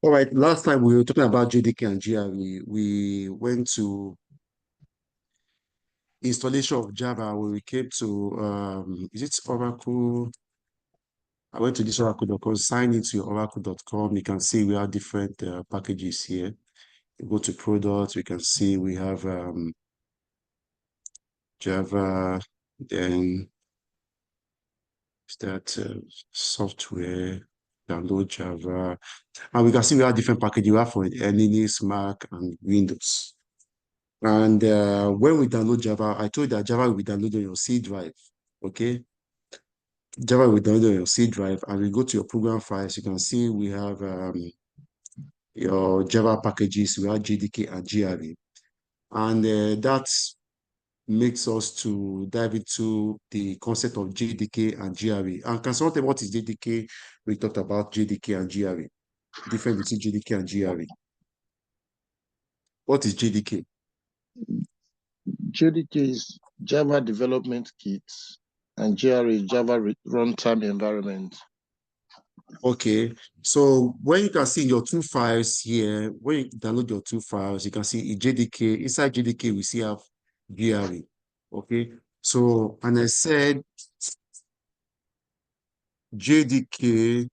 All right, last time we were talking about JDK and GRE. We went to installation of Java where we came to, is it Oracle? I went to this oracle.com, sign into your oracle.com. You can see we have different packages here. You go to products, we can see we have Java, then start software, download Java. And we can see we have different packages. We have for Linux, Mac, and Windows. And when we download Java, I told you that Java will be downloaded on your C drive. Okay. Java will download on your C drive, and we go to your program files. You can see we have your Java packages, we have JDK and GRE. And that makes us to dive into the concept of JDK and GRE. And can someone tell me what is JDK? We talked about JDK and GRE. Difference between JDK and GRE. What is JDK? JDK is Java Development Kit, and GRE is Java Runtime Environment. Okay, so when you can see your two files here, when you download your two files, you can see in JDK, inside JDK, we see have GRE. Okay, so, and I said JDK,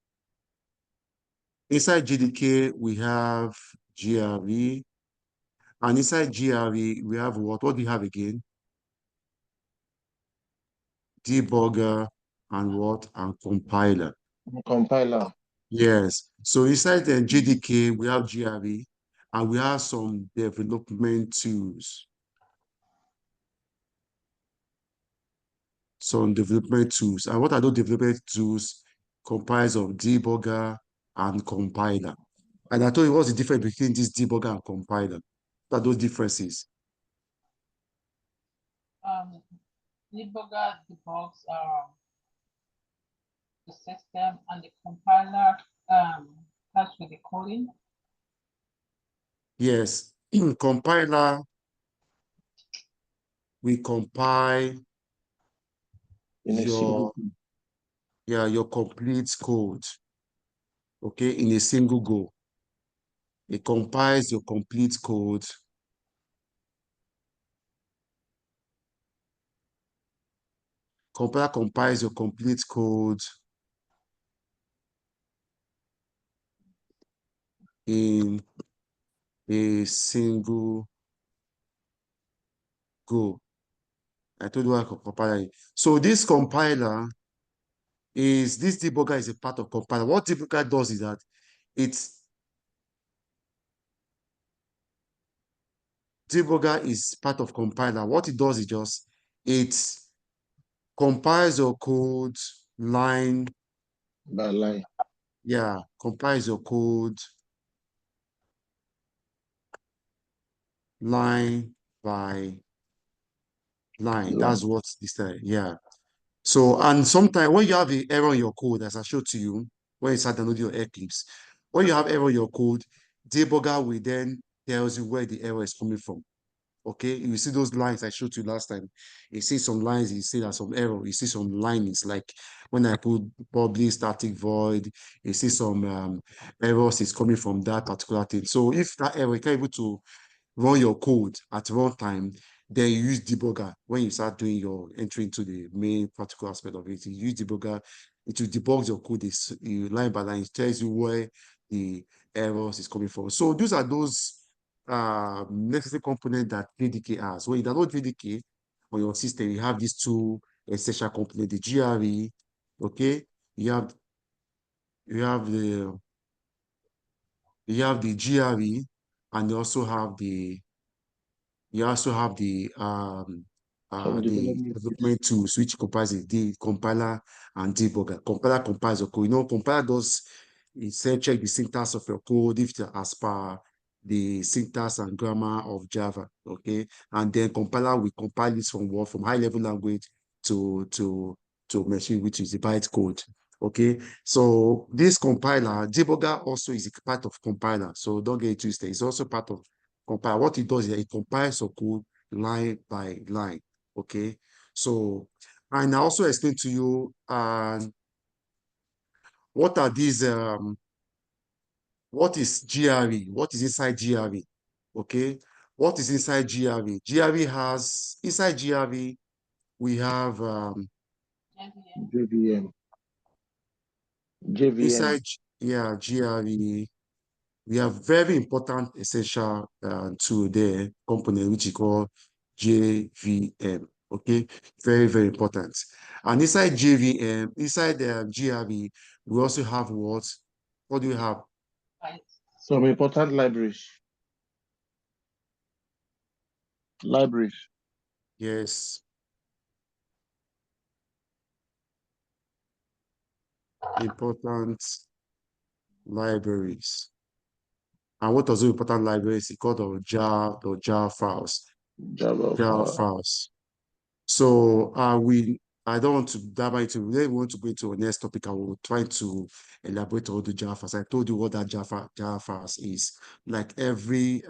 inside JDK, we have GRE, and inside GRE, we have what? What do you have again? Debugger and what? And compiler. Compiler. Yes. So inside the JDK, we have GRE, and we have some development tools. Some development tools. And what are those development tools? Comprised of debugger and compiler. And I told you what's the difference between this debugger and compiler. What are those differences? Debugger debugs the system, and the compiler starts with the coding. Yes, in compiler, we compile your complete code, okay, in a single go. It compiles your complete code. Compiler compiles your complete code in a single go. I told you what compiler is. So this compiler this debugger is a part of compiler. What debugger does is that debugger is part of compiler. What it does is just, it compiles your code line by line. Yeah, compiles your code line by line. That's what this yeah. So, and sometimes when you have an error in your code, as I showed to you, when you start downloading your Eclipse, when you have error in your code, debugger will then tells you where the error is coming from. Okay, you see those lines I showed you last time. You see some lines, you see that some error, you see some linings, like when I put public static void, you see some errors is coming from that particular thing. So if that error, you can't able to run your code at runtime, then you use debugger. When you start doing your entry into the main practical aspect of it, you use debugger. It will debug your code line by line. It tells you where the errors is coming from. So those are those necessary components that JDK has. When you download JDK on your system, you have these two essential components, the GRE, okay? You have the GRE, and you also have the development tools, which comprises the compiler and debugger. Compiler compiles your code. You know, compiler does check the syntax of your code if it's as per the syntax and grammar of Java. Okay, and then compiler will compile this from high level language to machine, which is the bytecode. Okay, so this compiler, debugger also is a part of compiler. So don't get it twisted. It's also part of compiler. What it does is it compiles your code line by line. Okay, so, and I also explain to you what are these what is GRE? What is inside GRE? Okay, what is inside GRE? GRE has, inside GRE, we have JVM. JVM. inside, yeah, GRE, we have very important essential tool there, component, which is called JVM. Okay, very, very important. And inside JVM, inside the GRE, we also have what? What do we have? Right. Some important libraries. Libraries. Yes. Important libraries. And what are those important libraries? It's called the jar files. Java Jar file. files. So I don't want to dive into, we want to go into the next topic. I will try to elaborate on the jar files. I told you what that jar files is. Like every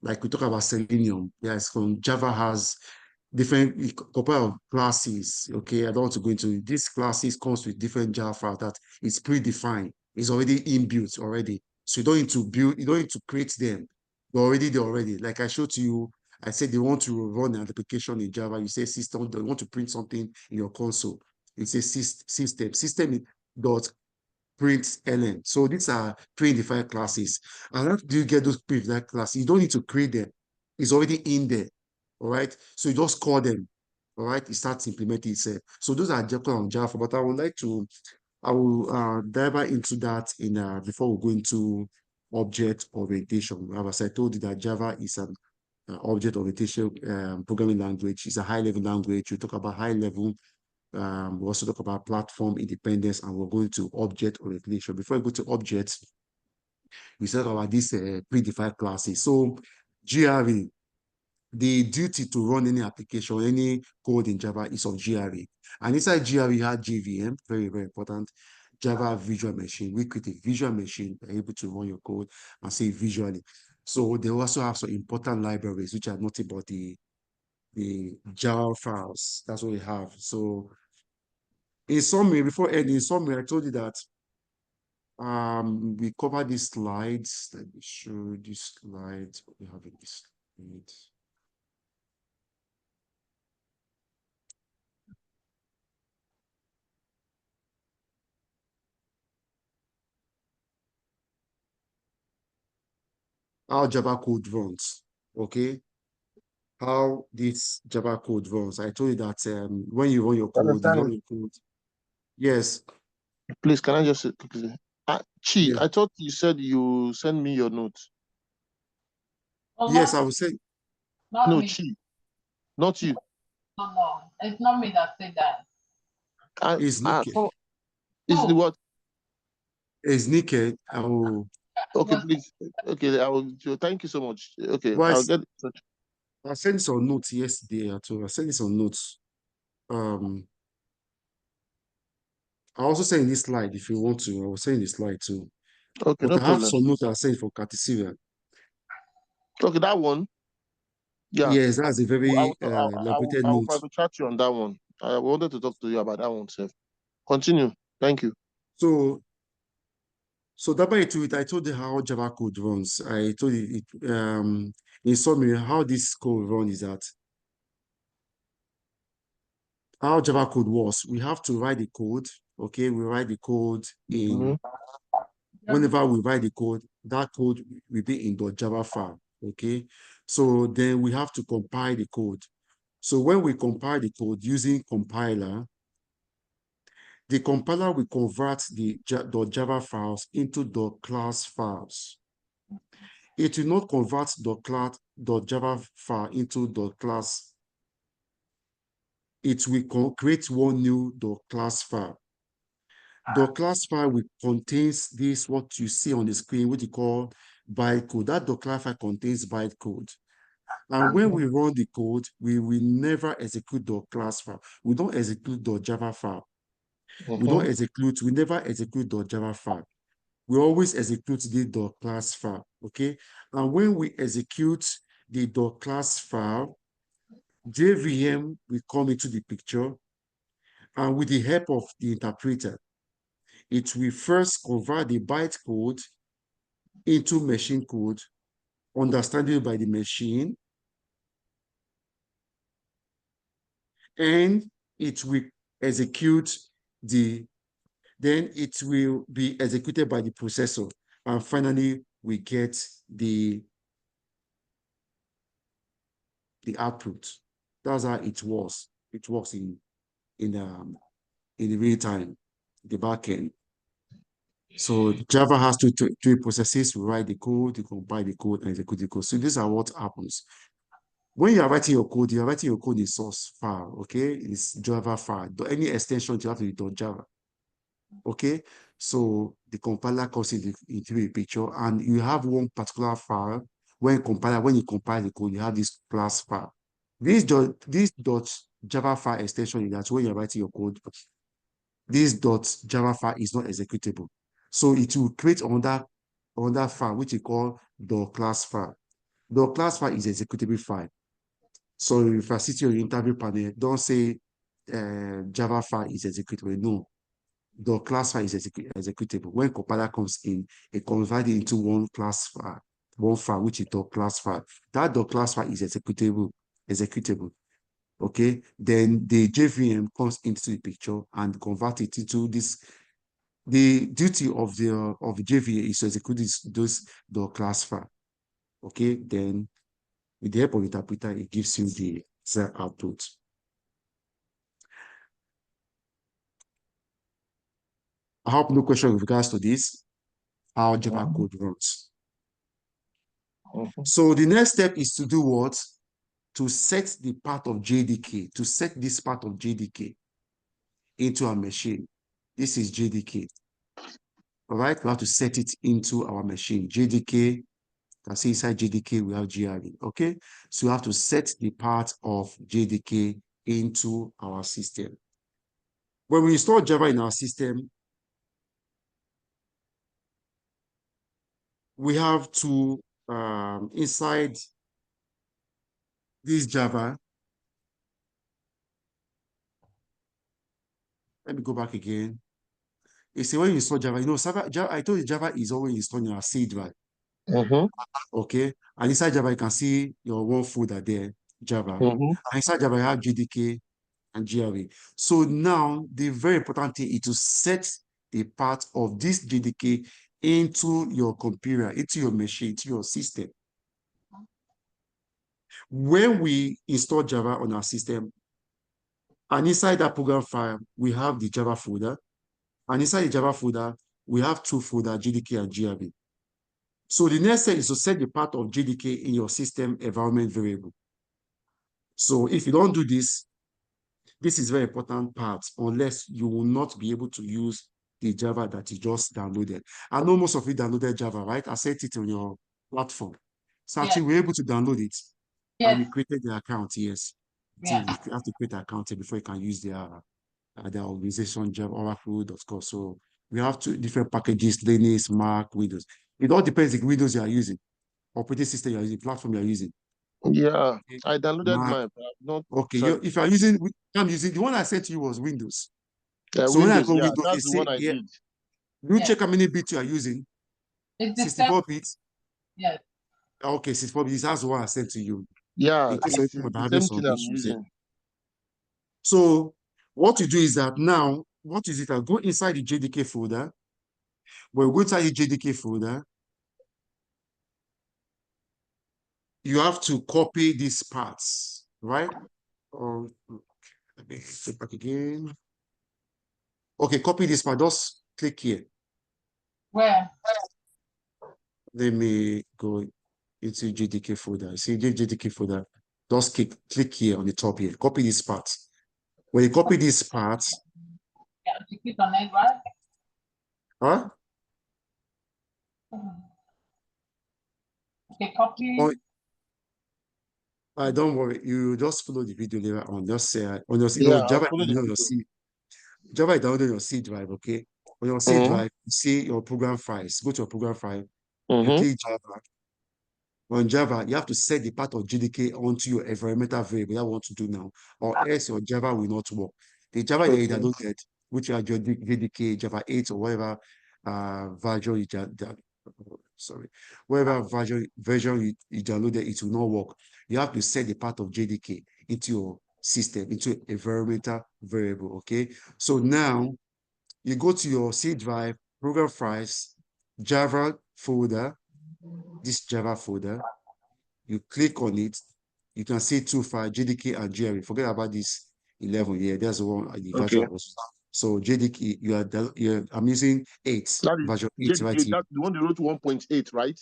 like we talk about Selenium. Yes, from Java has different couple of classes. Okay, I don't want to go into these classes comes with different Java file that is predefined. It's already inbuilt already. So you don't need to build, you don't need to create them. They're already there already. Like I showed to you, I said they want to run an application in Java. You say system, they want to print something in your console. It says system. System dot print ln. So these are pre-defined classes. And how do you get those pre-defined classes? You don't need to create them. It's already in there. All right. So you just call them. All right. It starts implementing itself. So those are Jekyll on Java. But I would like to, I will dive into that in before we go into object orientation. As I told you that Java is an object orientation programming language. It's a high-level language. We talk about high-level. We also talk about platform independence, and we're going to object orientation. Before we go to objects, we talk about these predefined classes. So GRE, the duty to run any application, any code in Java is of GRE. And inside GRE, you have JVM, very, very important. Java Virtual Machine. We create a visual machine, able to run your code and see it visually. So they also have some important libraries, which are nothing but the Java files. That's what we have. So in summary, before ending, in summary, I told you that we covered these slides. Let me show these slides. What we have in this slide. How Java code runs. Okay. How this Java code runs. I told you that when you run your code, you run your code. Yes. Please, can I just say quickly? Chi, Yeah. I thought you said you send me your notes. Oh, Yes, not, I would say. not No, me. Chi, not you. No. It's not me that said that. It's Nikkei. Oh, is the No. what? It's Nikkei. Oh, Okay, Because please. Okay, I will. Thank you so much. Okay, well, I'll get in touch. I sent some notes yesterday. I sent some notes. I also send this slide if you want to. I will send this slide too. Okay, But no I have problem. some notes I sent for Cartesian. Okay, that one. Yeah, Yes, that's a very elaborated I will note. private chat you on that one. I wanted to talk to you about that one, sir. Continue. Thank you. So that by it, I told you how Java code runs. I told you in summary how this code runs is that how Java code works. We have to write the code. Okay, we write the code in whenever we write the code, that code will be in the Java file. Okay, so then we have to compile the code. So when we compile the code using compiler, the compiler will convert the Java files into the class files. It will not convert the Java file into the class. It will create one new class file. The class file will contains this, what you see on the screen, what you call bytecode. That Docker file contains bytecode. And when we run the code, we will never execute the class file. We don't execute the Java file. We never execute the Java file. We always execute the class file, okay? And when we execute the class file, JVM will come into the picture, and with the help of the interpreter, it will first convert the bytecode into machine code, understandable by the machine, and it will execute then it will be executed by the processor. And finally, we get the output. That's how it was. It works in the real time, the backend. So Java has three processes: to write the code, to compile the code, and execute the code. So these are what happens. When you are writing your code, you are writing your code in source file, okay? It's Java file. Any extension you have to do Java, okay? So the compiler comes into the picture, and you have one particular file. When you compile the code, you have this class file. This .java file extension is that when you're writing your code, this .java file is not executable. So it will create another file, which we call the class file. The class file is executable file. So if I sit on your interview panel, don't say Java file is executable. No, the class file is executable. When compiler comes in, it converts it into one file, which is the class file. That the class file is executable. Okay, then the JVM comes into the picture and convert it into this. The duty of the JVM is to execute the class file. Okay, then with the help of interpreter, it gives you the output. I hope no question with regards to this, how Java code runs. So the next step is to do what? To set the part of JDK, to set this part of JDK into our machine. This is JDK. All right, we have to set it into our machine. JDK, you can see inside JDK, we have GRE. Okay, so we have to set the part of JDK into our system. When we install Java in our system, we have to, inside this Java, let me go back again. You see, when you install Java, I told you Java is always installed in our C drive. Okay, and inside Java, you can see your one folder there, Java. And inside Java, you have JDK and GRE. So now, the very important thing is to set the part of this JDK into your computer, into your machine, into your system. When we install Java on our system, and inside that program file, we have the Java folder. And inside the Java folder, we have two folders, JDK and GRE. So the next step is to set the part of JDK in your system environment variable. So if you don't do this, this is a very important part, unless you will not be able to use the Java that you just downloaded. I know most of you downloaded Java, right? I set it on your platform. So actually, we're able to download it. Yes. And we created the account, yes. Yeah. You have to create an account before you can use their organization, Java, Oracle.com. So we have two different packages, Linux, Mac, Windows. It all depends on the Windows you are using, operating system you are using, platform you are using. Yeah, Okay. I downloaded Mac. mine, but I've not. Okay, if you are using, I'm using the one I sent to you was Windows. So Windows, when I go yeah, Windows, that's the one I did. You check how many bits you are using. It's the 64 bits. Yes. Okay, 64 bits. That's the one I sent to you. Yeah, In case it's of the same thing I'm using. So what you do is that now, what is it? I go inside the JDK folder. When we go inside the JDK folder, you have to copy these parts, right? Let me go back again. Okay, copy this part. Just click here. Where? Let me go into JDK folder. See the JDK folder. Just click here on the top here. Copy this part. When you copy this part, Yeah, you click on it, right? huh? Okay, copy. Don't worry. You just follow the video later on. Just say on your Java on your C. Java is downloaded on your C drive. Okay. On your C drive, you see your program files. Go to your program file. You click Java. On Java, you have to set the part of JDK onto your environmental variable that you want to do now, or else your Java will not work. The Java that you downloaded, which are your JDK, Java 8 or whatever version you whatever version you downloaded, it will not work. You have to set the part of JDK into your system, into a environmental variable, okay? So now you go to your C drive, program files, Java folder, this Java folder, you click on it, you can see two files, JDK and GRE. Forget about this 11 here. There's the one the version was. So JDK, I'm using 8, That is version 8 JDK, right here. that's the one you wrote 1.8, right?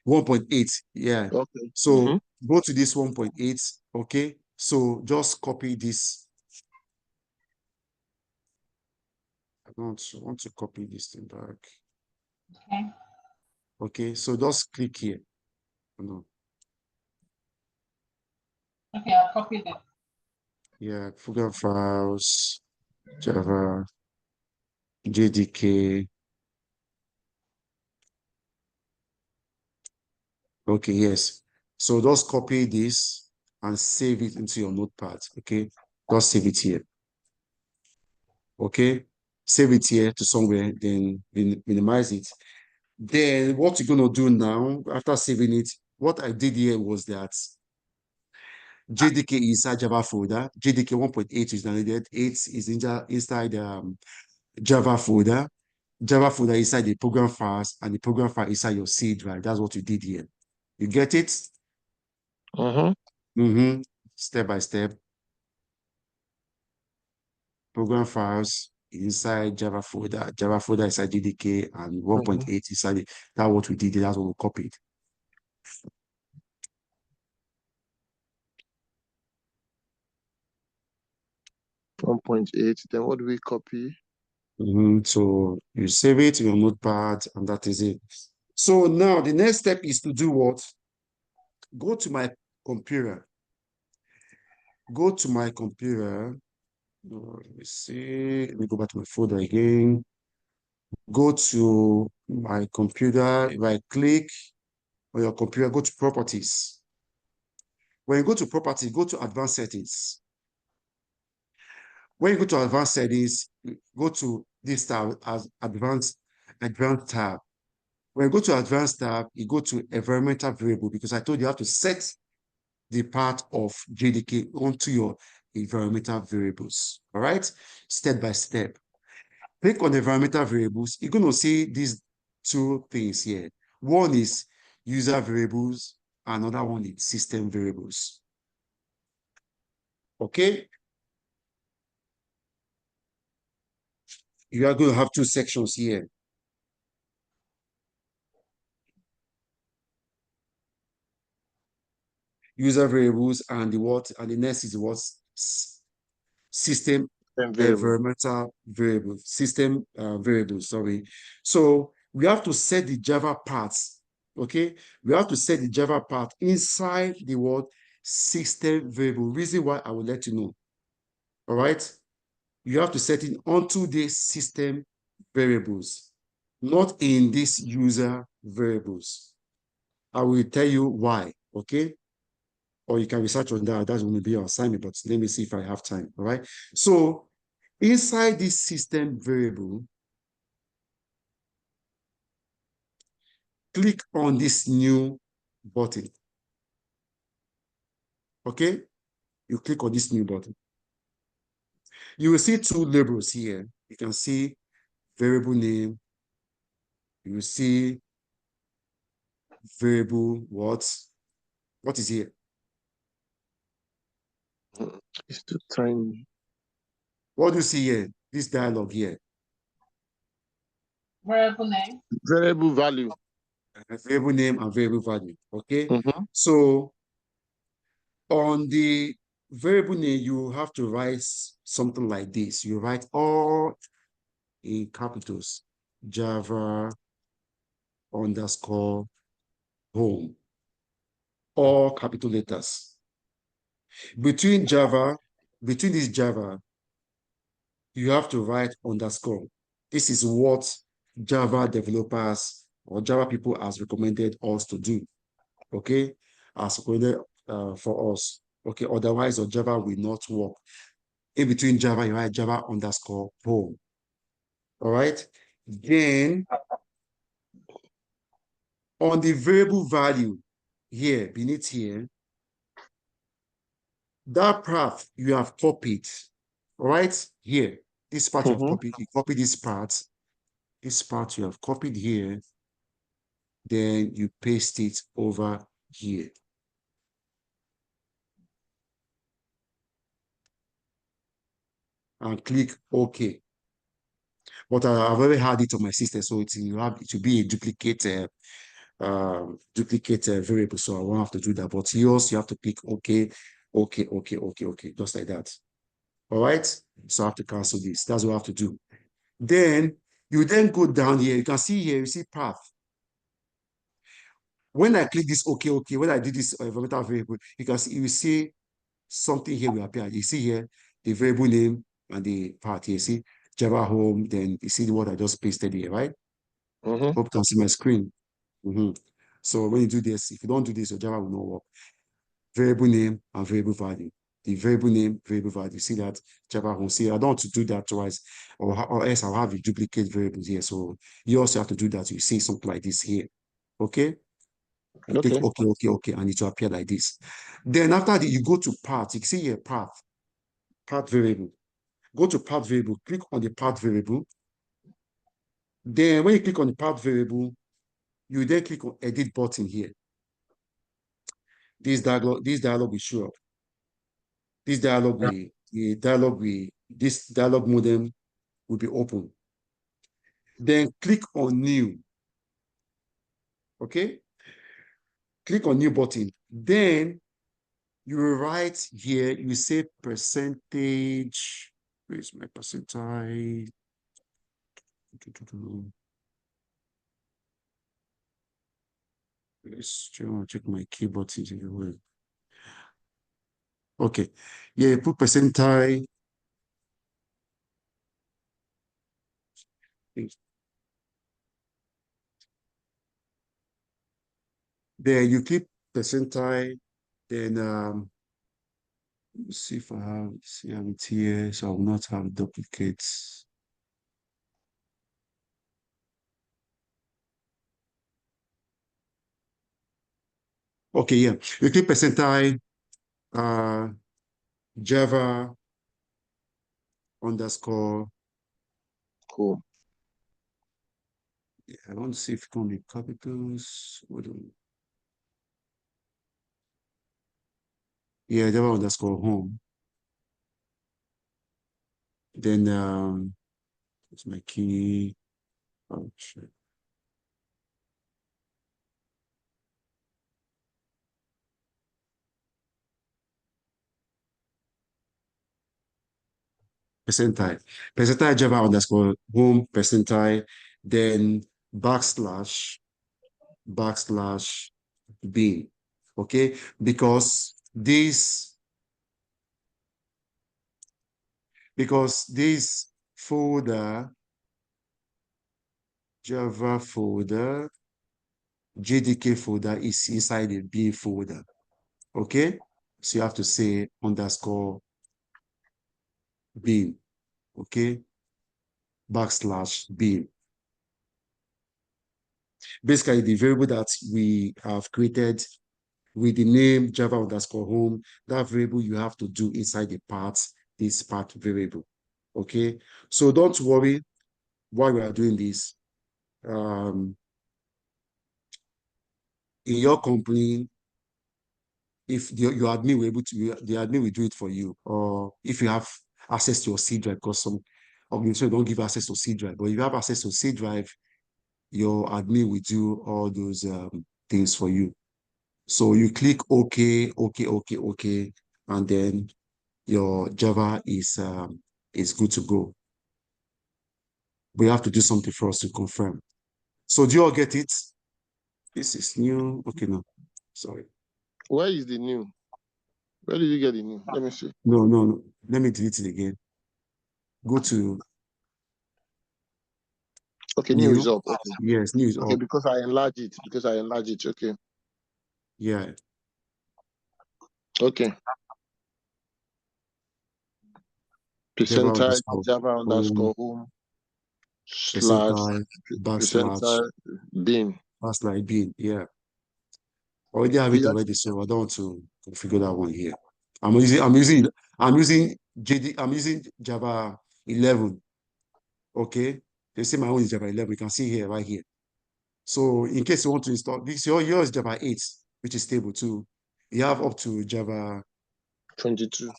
1.8, yeah. Okay. So go to this 1.8, okay? So just copy this. I don't want to copy this thing back. Okay. Okay, so just click here. No. Okay, I'll copy it. Yeah, program files, Java, JDK. Okay, yes. So just copy this and save it into your notepad. Okay, just save it here. Okay, save it here to somewhere, then minimize it. Then what you're gonna do now after saving it, what I did here was that JDK is inside Java folder. JDK 1.8 is downloaded. 8 is inside Java folder. Java folder inside the program files, and the program file inside your C drive. That's what you did here. You get it? Step by step. Program files inside Java folder inside JDK, and 1.8 inside it. That's what we did. That's what we copied. One 1.8. Then what do we copy? So you save it in your notepad, and that is it. So now the next step is to do what? Go to my computer. Go to my computer. Let me see. Let me go back to my folder again. Go to my computer. If I click on your computer, go to properties. When you go to properties, go to advanced settings. When you go to advanced settings, go to this tab as advanced tab. When you go to advanced tab, you go to environmental variable, because I told you have to set the part of JDK onto your environmental variables. All right, step by step. Click on environmental variables. You're going to see these two things here. One is user variables, another one is system variables. Okay. You are going to have two sections here. User variables, and the what, and the next is what? System environmental variables, system variables, sorry. So we have to set the Java parts, okay? We have to set the Java part inside the word system variable. Reason why I will let you know, all right? You have to set it onto the system variables, not in these user variables. I will tell you why, okay? Or you can research on that. That's going to be your assignment, but let me see if I have time, all right? So inside this system variable, click on this new button, okay? You click on this new button. You will see two labels here. You can see variable name. You will see variable what? What is here? It's too tiny. What do you see here? This dialog here. Variable name. Variable value. Variable name and variable value. Okay. So on the variable name, you have to write something like this. You write all in capitals. Java _ home. All capital letters. Between this Java, you have to write _. This is what Java developers or Java people has recommended us to do. Okay, as recommended for us. Okay, otherwise your Java will not work. In between Java, you write Java _ home. All right. Then On the variable value here, beneath here, that path you have copied, right here, this part you have copied, you copy this part you have copied here, then you paste it over here. And click OK. But I've already had it on my system, so it will be a duplicate variable, so I won't have to do that. But yours, you have to click OK, OK, OK, OK, OK, just like that. All right, so I have to cancel this. That's what I have to do. Then you then go down here. You can see here, you see path. When I click this OK, OK, when I do this environmental variable, you can see, you see something here will appear. You see here the variable name and the path here. See Java home, then you see what I just pasted here, right? Hope you can see my screen. So when you do this, if you don't do this, your Java will not work. Variable name and variable value. The variable name, variable value. See that Java home. See, I don't want to do that twice, or else I'll have a duplicate variables here. So you also have to do that. You see something like this here. Okay? You click OK, OK, OK, and it will appear like this. Then after that, you go to path. You see here path variable. Go to path variable, click on the path variable. Then when you click on the path variable, you then click on edit button here. This dialog will show up. This dialog modem will be open. Then click on new. Okay? Click on new button. Then you will write here, you say percentage. Where's my percentage? Let's check my keyboard everywhere. Okay. Yeah, put percentile. Then you click percentile. Then let's see if I have it here, so I will not have duplicates. Okay, yeah. You click percentile Java underscore. Cool. Yeah, I want to see if it can be capitals. Hold on. Yeah, Java underscore home. Then it's my key. Oh shit. Percentile Java underscore home percentile, then backslash bin. Okay, because this folder, Java folder, JDK folder is inside the bin folder. Okay, so you have to say underscore bin. Okay, backslash bin. Basically, the variable that we have created with the name Java underscore home, that variable you have to do inside the path, this path variable. Okay, so don't worry while we are doing this. In your company, if your admin were able to, the admin will do it for you, or if you have access to your C drive, because some organizations don't give access to C drive, but if you have access to C drive, your admin will do all those things for you. So you click OK, OK, OK, OK, and then your Java is good to go. We have to do something for us to confirm. So do you all get it? This is new. Okay, no, sorry. Where is the new? Where did you get the new? Let me see. No. Let me delete it again. Go to. Okay, new is up. Okay. Yes, new is okay, up. because I enlarge it. Okay. Yeah. Okay. Percentile Java underscore home / percentile backslash bin. That's like being, yeah. Already have it Yeah. already, so I don't want to configure that one here. I'm using Java 11. Okay. They say my own is Java 11. You can see here, right here. So in case you want to install this, yours is Java 8, which is stable too. You have up to Java 22.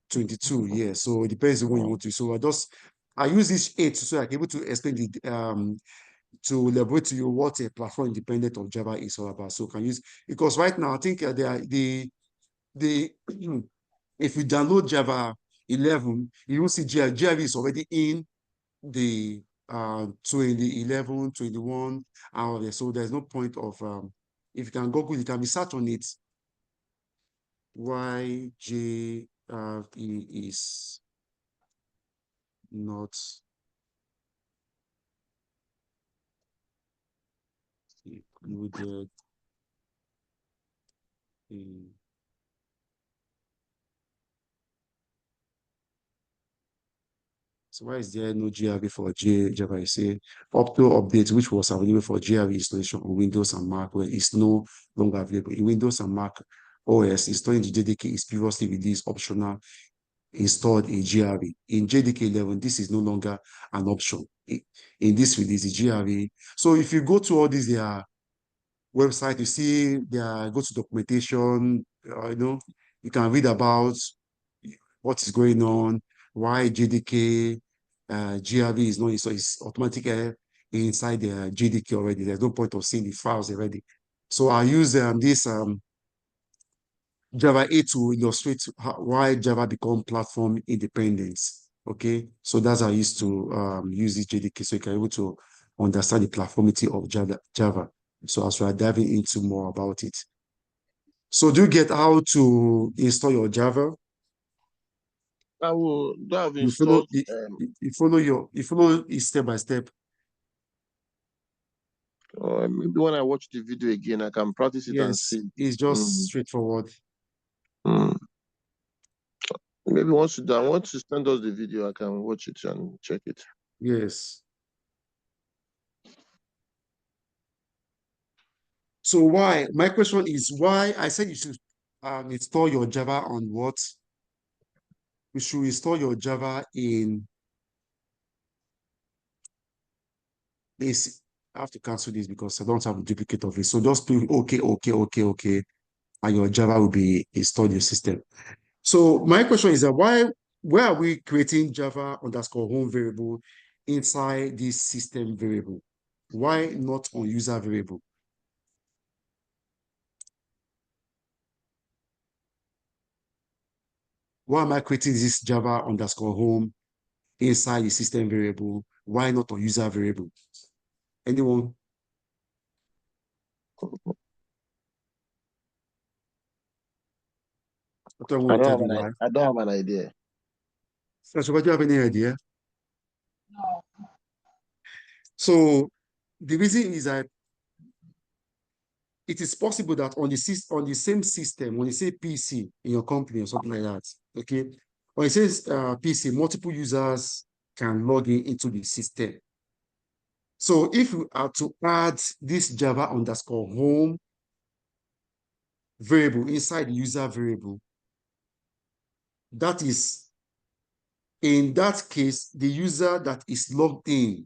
22, yeah. So it depends on what you want to. So I use this 8 so I can able to explain to elaborate to you what a platform independent of Java is all about. So can use, because right now I think the if you download Java 11, you will see Java is already in the 2011, 21 out there. So there's no point of if you can Google, you can be search on it. Why JRE is not included in. So why is there no GRE for Java? I say up to update, which was available for GRE installation on Windows and Mac, where it's no longer available. In Windows and Mac OS, installing the JDK is previously released optional installed in GRE. In JDK 11, this is no longer an option. In this release, the GRE. So if you go to all these website, you see go to documentation, you can read about what is going on, why JDK, GRE is not, so it's automatic inside the JDK already. There's no point of seeing the files already. So I use this Java 8 to illustrate why Java become platform independent. Okay, so that's how I used to use this JDK so you can able to understand the platformity of Java. So as we are diving into more about it. So do you get how to install your Java? I will have You follow installed you follow it step by step. or maybe when I watch the video again, I can practice it and Yes, see. it's just straightforward. Mm. Maybe once you done, once you send us the video, I can watch it and check it. Yes. So why? My question is why I said you should install your Java on what? You should install your Java in this. I have to cancel this because I don't have a duplicate of it. So just put okay, and your Java will be installed in your system. So my question is that why are we creating Java underscore home variable inside this system variable? Why not on user variable? Why am I creating this Java underscore home inside the system variable? Why not on user variable? Anyone? I don't want to tell you why. I don't have an idea. So, do you have any idea? No. So the reason is that it is possible that on the same system, when you say PC in your company or something like that, okay, when it says PC, multiple users can log into the system. So if we are to add this Java underscore home variable inside the user variable, that is, in that case, the user that is logged in,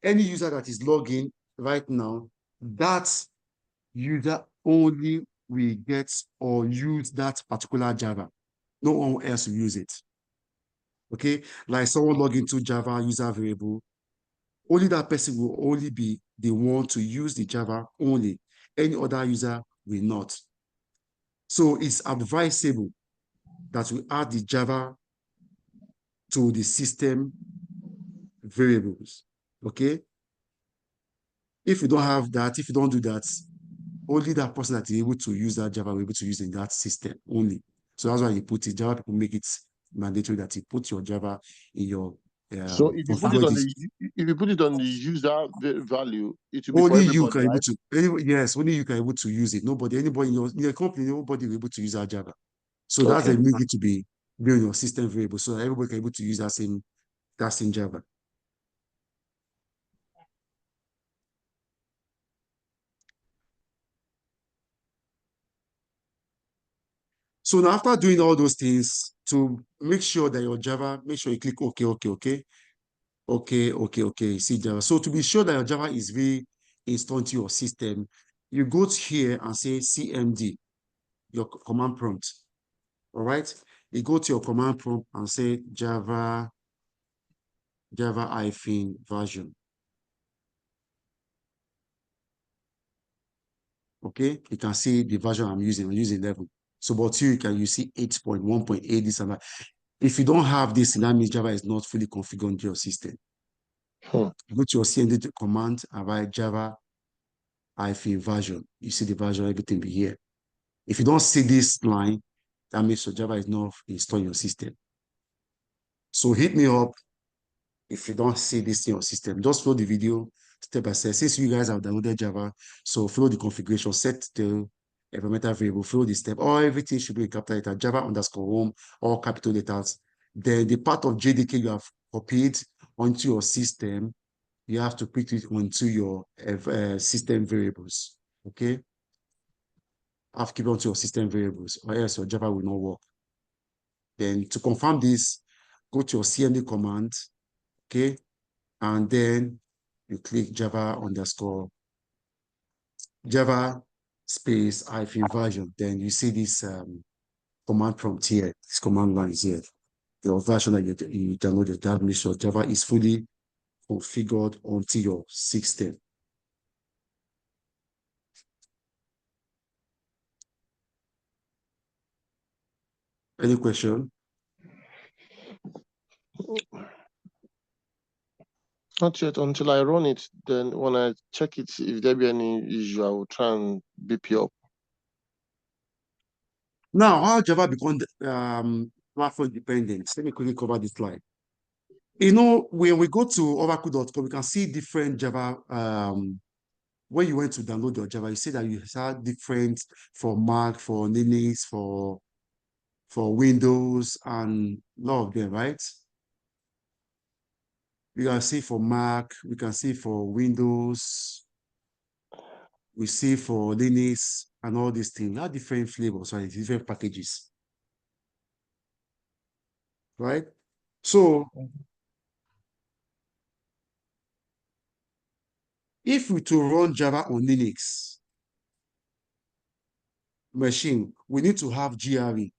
any user that is logged in right now, that user only will get or use that particular Java. No one else will use it. Okay, like someone log into Java user variable, only that person will only be the one to use the Java only. Any other user will not. So it's advisable that we add the Java to the system variables. Okay. If you don't have that, if you don't do that, only that person that is able to use that Java will be able to use in that system only. So that's why you put it. Java people make it mandatory that you put your Java in your So if you put it on the user value, it will be for only you everybody, can able right? to. Yes, only you can able to use it. Anybody in your company, nobody will be able to use that Java. So that's Okay. the make it to be on your system variable, so that everybody can able to use that same Java. So now after doing all those things, to make sure that your Java, make sure you click OK. You see Java. So to be sure that your Java is installed into your system, you go to here and say CMD, your command prompt. All right. You go to your command prompt and say Java version. Okay, you can see the version I'm using 11. So, but you see 8.1.8, this and that. If you don't have this, that means Java is not fully configured into your system. Go to your CMD command and write Java version. You see the version, everything be here. If you don't see this line, that means your Java is not installed in your system. So hit me up if you don't see this in your system. Just follow the video step by step. Since you guys have downloaded Java, so follow the configuration, set the environmental variable, follow the step, or everything should be in capital letter, Java_home, all capital letters. Then the part of JDK you have copied onto your system, you have to put it onto your system variables. Okay? Have to keep it onto your system variables, or else your Java will not work. Then to confirm this, go to your CMD command, okay? And then you click Java space - version. Then you see this command prompt here. This command line is here. Your version that you downloaded, that makes sure Java is fully configured onto your system. Any question? Not yet, until I run it. Then when I check it, if there be any issue, I will try and beep you up. Now, how Java become platform dependent? Let me quickly cover this slide. You know, when we go to oracle.com, we can see different Java. When you went to download your Java, you see that you have different for Mac, for Linux, for Windows, and a lot of them, right? We can see for Mac, we can see for Windows, we see for Linux, and all these things. We have different flavors, right? Different packages, right? So, if we to run Java on Linux machine, we need to have GRE.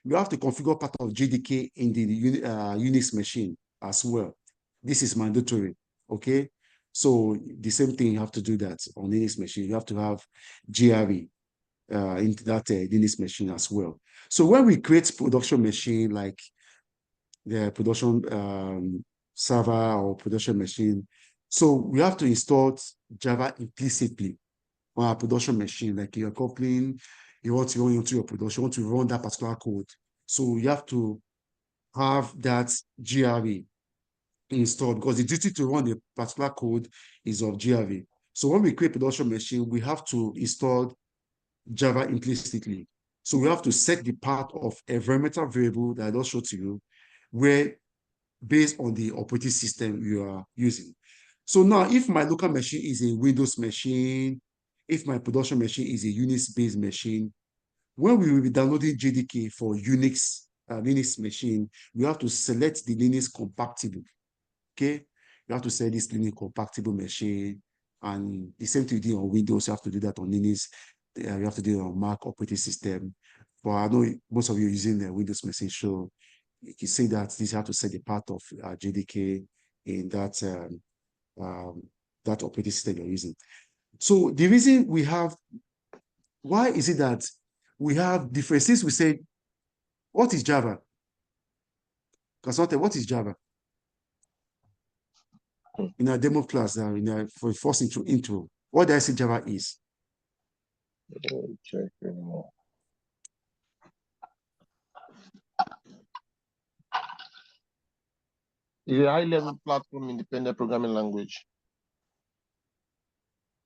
You have to configure part of JDK in the Unix machine as well. This is mandatory, okay? So the same thing, you have to do that on Linux machine. You have to have GRE into that Linux machine as well. So when we create production machine, like the production server or production machine, so we have to install Java implicitly on our production machine, like you're coupling, you want to run into your production, you want to run that particular code. So you have to have that GRE installed because the duty to run the particular code is of GRE. So when we create production machine, we have to install Java implicitly. So we have to set the part of environmental variable that I just showed to you, where based on the operating system you are using. So now, if my local machine is a Windows machine, if my production machine is a Unix-based machine, when we will be downloading JDK for Linux machine, we have to select the Linux compatible. Okay, you have to select this Linux compatible machine, and the same thing you do on Windows, you have to do that on Linux. You have to do it on Mac operating system. But I know most of you are using the Windows machine, so you can say that this have to set the part of JDK in that that operating system you're using. So the reason we have, why is it that we have differences? We say, what is Java? Consultant, what is Java? In our demo class, for first intro, what did I say Java is? Check. It's a high-level platform independent programming language.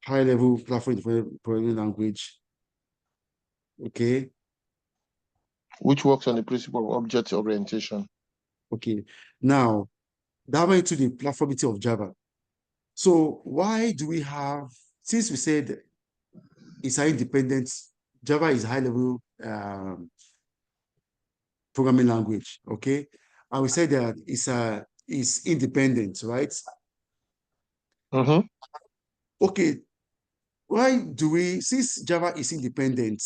High-level platform independent programming language. Okay. Which works on the principle of object orientation. Okay. Now, that went to the platformity of Java. So why do we have, since we said it's an independent Java is high-level programming language, okay? I would say that it's independent, right? Okay, why do we, since Java is independent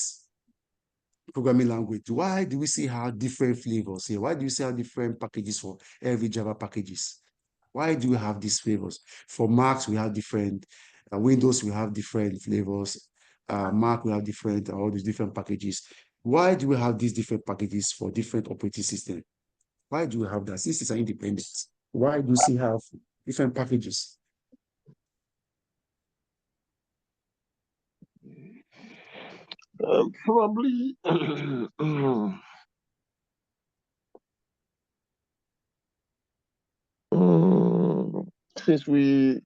programming language, why do we see how different flavors here? Why do you see how different packages for every Java packages? Why do we have these flavors? For Macs, we have different, Windows, we have different flavors. Mac, we have different, all these different packages. Why do we have these different packages for different operating systems? Why do we have that? Since it's an independent, why do we have different packages? Probably. Since we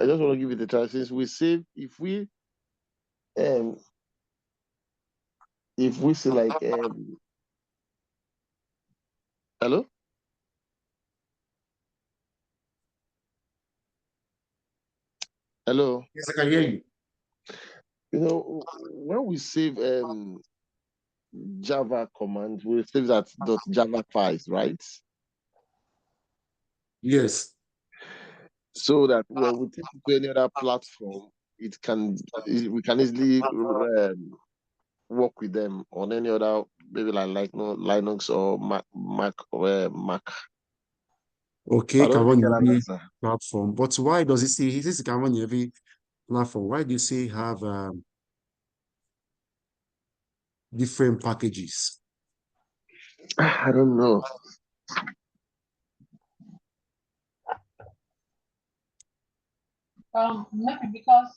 I just want to give it a try. Since we save, if we say like hello. Hello. Yes, I can hear you. You know, when we save Java command, we save that .java files, right? Yes. So that when we take it to any other platform, we can easily work with them on any other, maybe like Linux or Mac. Okay, I can don't really run get that every answer. platform. But why does it say this can run every platform? Why do you say have different packages? I don't know. Maybe because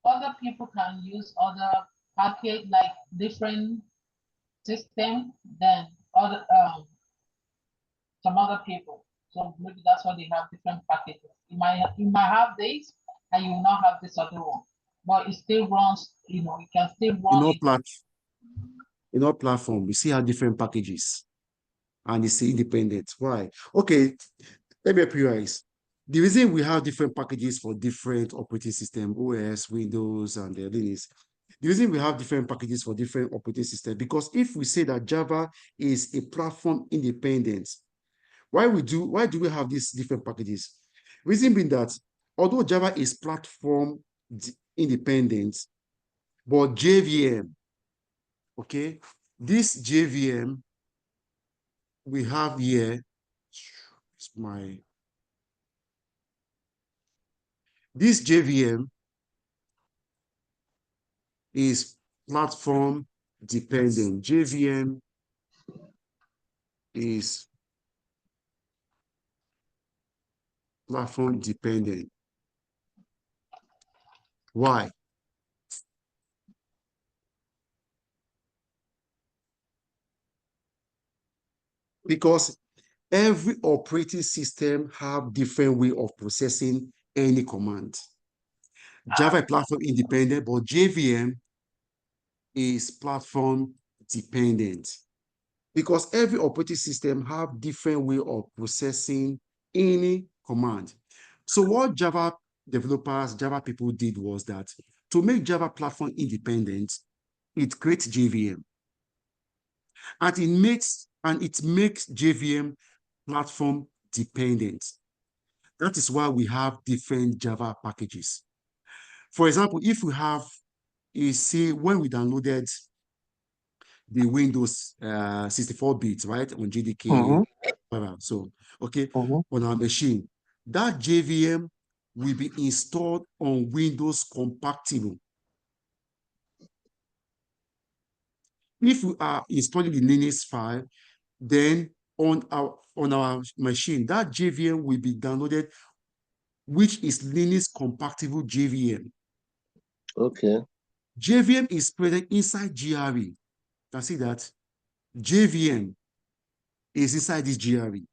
other people can use other package like different system than other some other people. So maybe that's why they have different packages. You might have this and you will not have this other one. But it still runs, you can still In run all it. platform, we see how different packages and it's independent. Why? Okay, let me help you guys. The reason we have different packages for different operating system, OS, Windows, and Linux, the reason we have different packages for different operating systems, because if we say that Java is a platform independent, why do we have these different packages? Reason being that although Java is platform independent, but JVM, okay, this JVM we have here, this JVM is platform dependent. JVM is platform dependent. Why? Because every operating system have different way of processing any command. Java platform independent, but JVM is platform dependent because every operating system have different way of processing any command. So what Java developers, Java people did was that to make Java platform independent, it creates JVM. And it makes JVM platform dependent. That is why we have different Java packages. For example, if we have, you see, when we downloaded the Windows 64-bit, right, on JDK, so, okay, on our machine, that JVM will be installed on Windows compatible. If we are installing the Linux file, then on our machine, that JVM will be downloaded, which is Linux compatible JVM. Okay. JVM is present inside GRE. You can see that JVM is inside this GRE.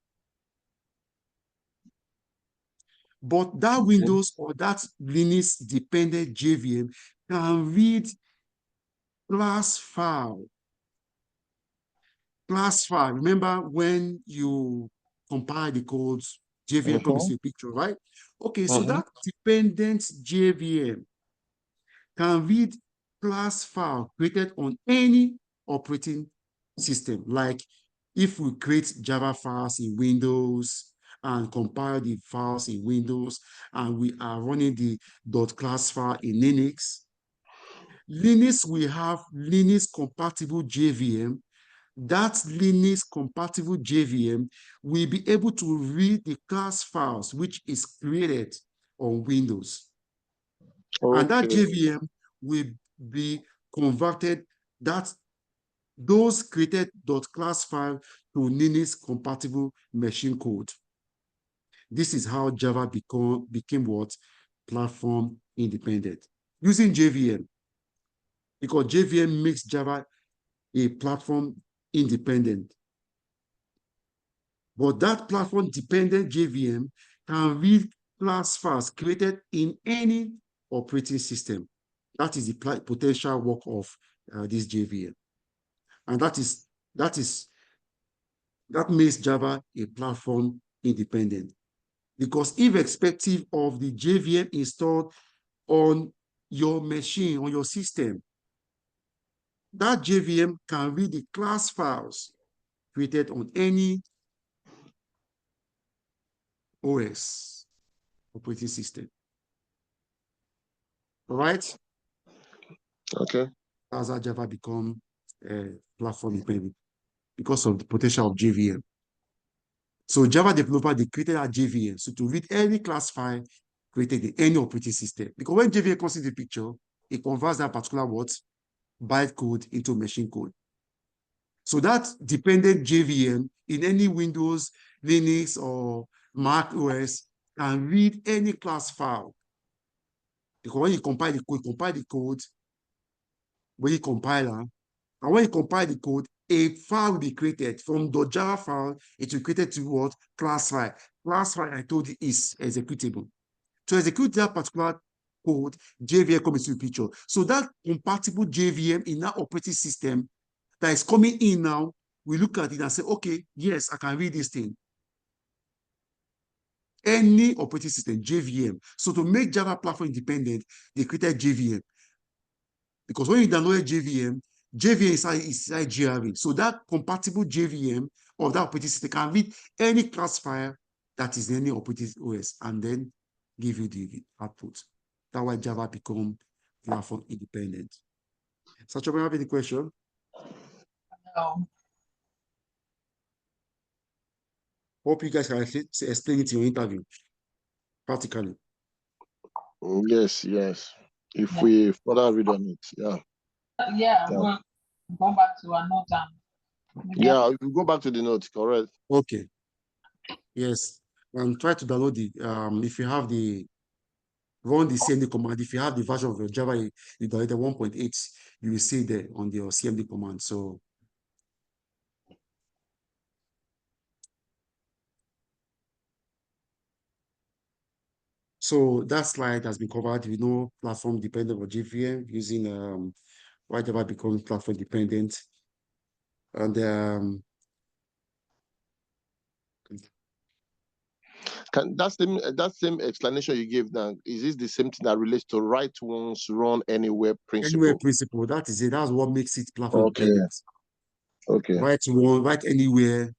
But that Windows or that Linux dependent JVM can read class file. Class file. Remember when you compile the codes, JVM comes to a picture, right? Okay, so that dependent JVM can read class file created on any operating system. Like if we create Java files in Windows and compile the files in Windows, and we are running the .class file in Linux, Linux will have Linux compatible JVM. That Linux compatible JVM will be able to read the class files which is created on Windows. And that JVM will be converted, that those created .class file to Linux compatible machine code. This is how Java became what? Platform independent. Using JVM, because JVM makes Java a platform independent. But that platform dependent JVM can read class files created in any operating system. That is the potential work of this JVM. And that makes Java a platform independent. Because irrespective of the JVM installed on your machine, on your system, that JVM can read the class files created on any OS, operating system. All right? Okay. That's how Java become a platform independent, because of the potential of JVM. So Java developer, they created a JVM so to read any class file created in any operating system. Because when JVM comes into the picture, it converts that particular byte code into machine code. So that dependent JVM in any Windows, Linux, or Mac OS can read any class file. Because when you compile the code when you compiler, and when you compile the code, a file will be created from the Java file. It will be created to what? Class file. Class file, I told you, is executable. To execute that particular code, JVM comes into the picture. So that compatible JVM in that operating system that is coming in now, we look at it and say, okay, yes, I can read this thing. Any operating system, JVM. So to make Java platform independent, they created JVM. Because when you download JVM, JVM is inside GRE. So that compatible JVM of that operating system can read any class file that is in any operating OS and then give you the output. That's why Java become platform independent. Sacho, have any question? No. Hope you guys can explain it in your interview practically. Yes. If we further read on it, Yeah, we'll go back to our note and we go back to the notes, correct? Okay. Yes. And try to download the if you have the run the CMD command. If you have the version of your Java, you downloaded 1.8, you will see there on your CMD command. So that slide has been covered. We know platform dependent on JVM using why Java becomes platform dependent. And Can that same explanation you gave now, is this the same thing that relates to write once, run anywhere principle? anywhere principle, that is it. That's what makes it platform dependent. Okay. Write anywhere,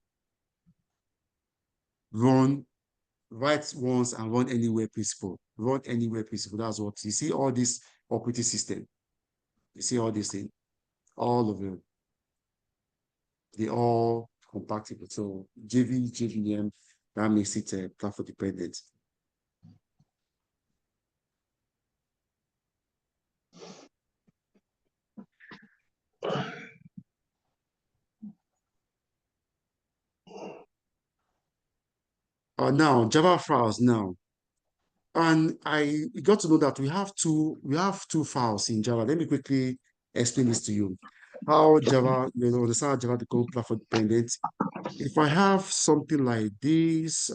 write once and run anywhere principle. Run anywhere principle. That's what you see. All this operating system. You see all these things, all of them. They all compatible. So JVM, that makes it platform dependent. Now Java files now. And I got to know that we have two files in Java. Let me quickly explain this to you. How Java, understand how Java becomes platform dependent. If I have something like this,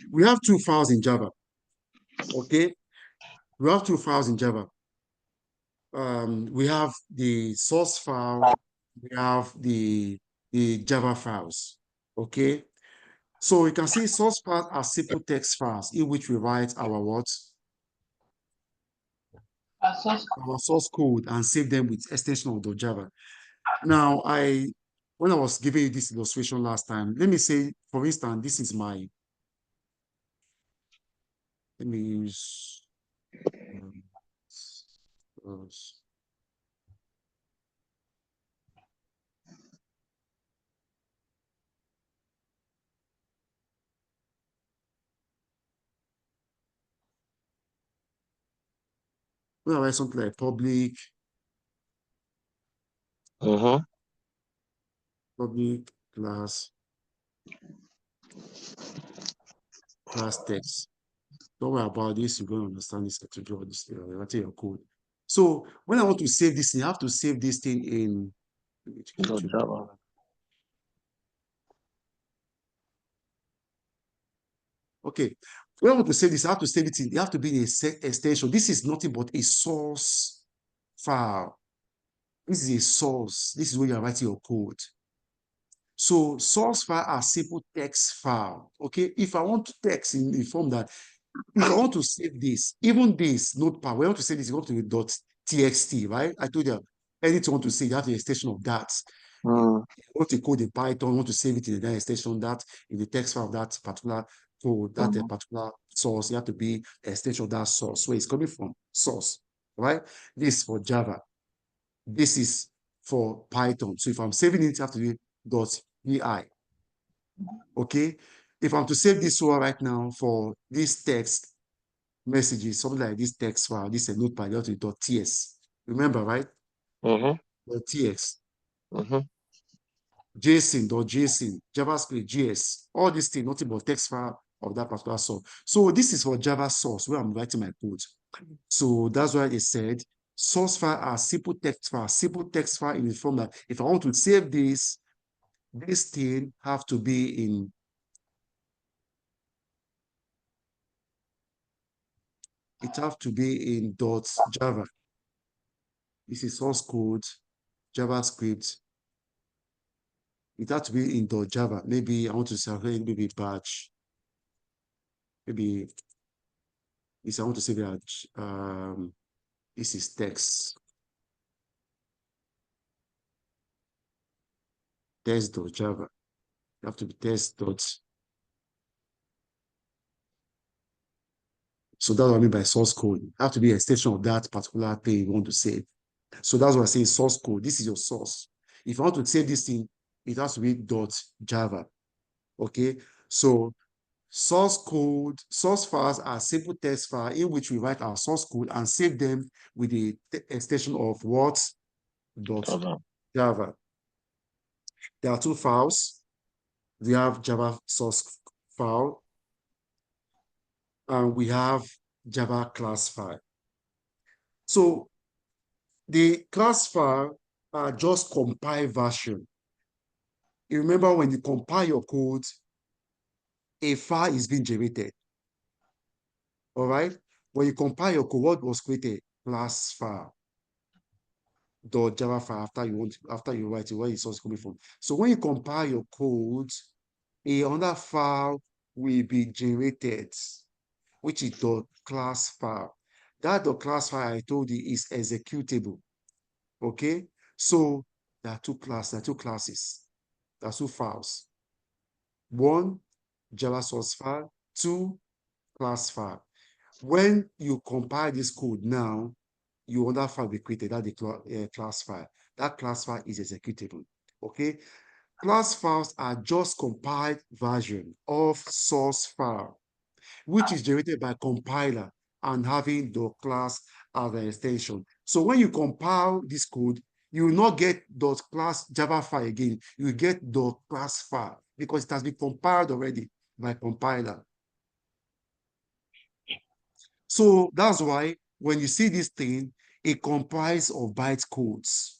we have two files in Java. Okay, we have two files in Java. We have the source file, we have the Java files. Okay, so you can see source files are simple text files in which we write our what? our source code and save them with extension of the Java. Now, when I was giving you this illustration last time, let me say, for instance, this is my, let me use, when I write something like public class text. Don't worry about this. You're going to understand this to draw this writing your code. So when I want to save this, you have to save this thing in Java. Okay. When I want to save this, I have to save it in. You have to be in a extension. This is nothing but a source file. This is a source. This is where you're writing your code. So source file are simple text file. Okay. If I want to text in the form that, if I want to save this, even this notepad, we want to save this, you want to do .txt, right? I told you, anything you want to save, you have the extension of that. You want to code in Python, you want to save it in the extension that in the text file of that particular code, that particular source, you have to be extension of that source. Where it's coming from, source, right? This is for Java. This is for Python. So if I'm saving it, I have to do .py. Okay. If I'm to save this one right now for this text messages, something like this text file, this is a notepad, you have to do .ts. Remember, right? .ts. JSON, JavaScript, JS, all these things, nothing but text file of that particular source. So this is for Java source where I'm writing my code. So that's why they said source file are simple text file in the form that if I want to save this thing have to be in .java. This is source code, JavaScript. It has to be in .java. Maybe I want to save maybe batch. Maybe this I want to save that this is text. Test.java. You have to be test. So that's what I mean by source code. You have to be an extension of that particular thing you want to save. So that's what I say source code. This is your source. If you want to save this thing, it has to be .java. Okay. So source code, source files are simple text files in which we write our source code and save them with the extension of what? Java. There are two files. We have Java source file and we have Java class file. So the class file are just compiled version. You remember when you compile your code, a file is being generated. All right. When you compile your code, what was created? Class file. .java file after you write it, where it's source coming from. So when you compile your code, another file will be generated, which is .class file. That .class file I told you is executable. Okay, so there are two classes, there are two files. One, Java source file, two, class file. When you compile this code now, your other file will be created, that the class file. That class file is executable. Okay, class files are just compiled version of source file, which is generated by compiler and having the class as an extension. So when you compile this code, you will not get .class Java file again. You will get .class file because it has been compiled already by compiler. So that's why when you see this thing, it compiles of bytecodes.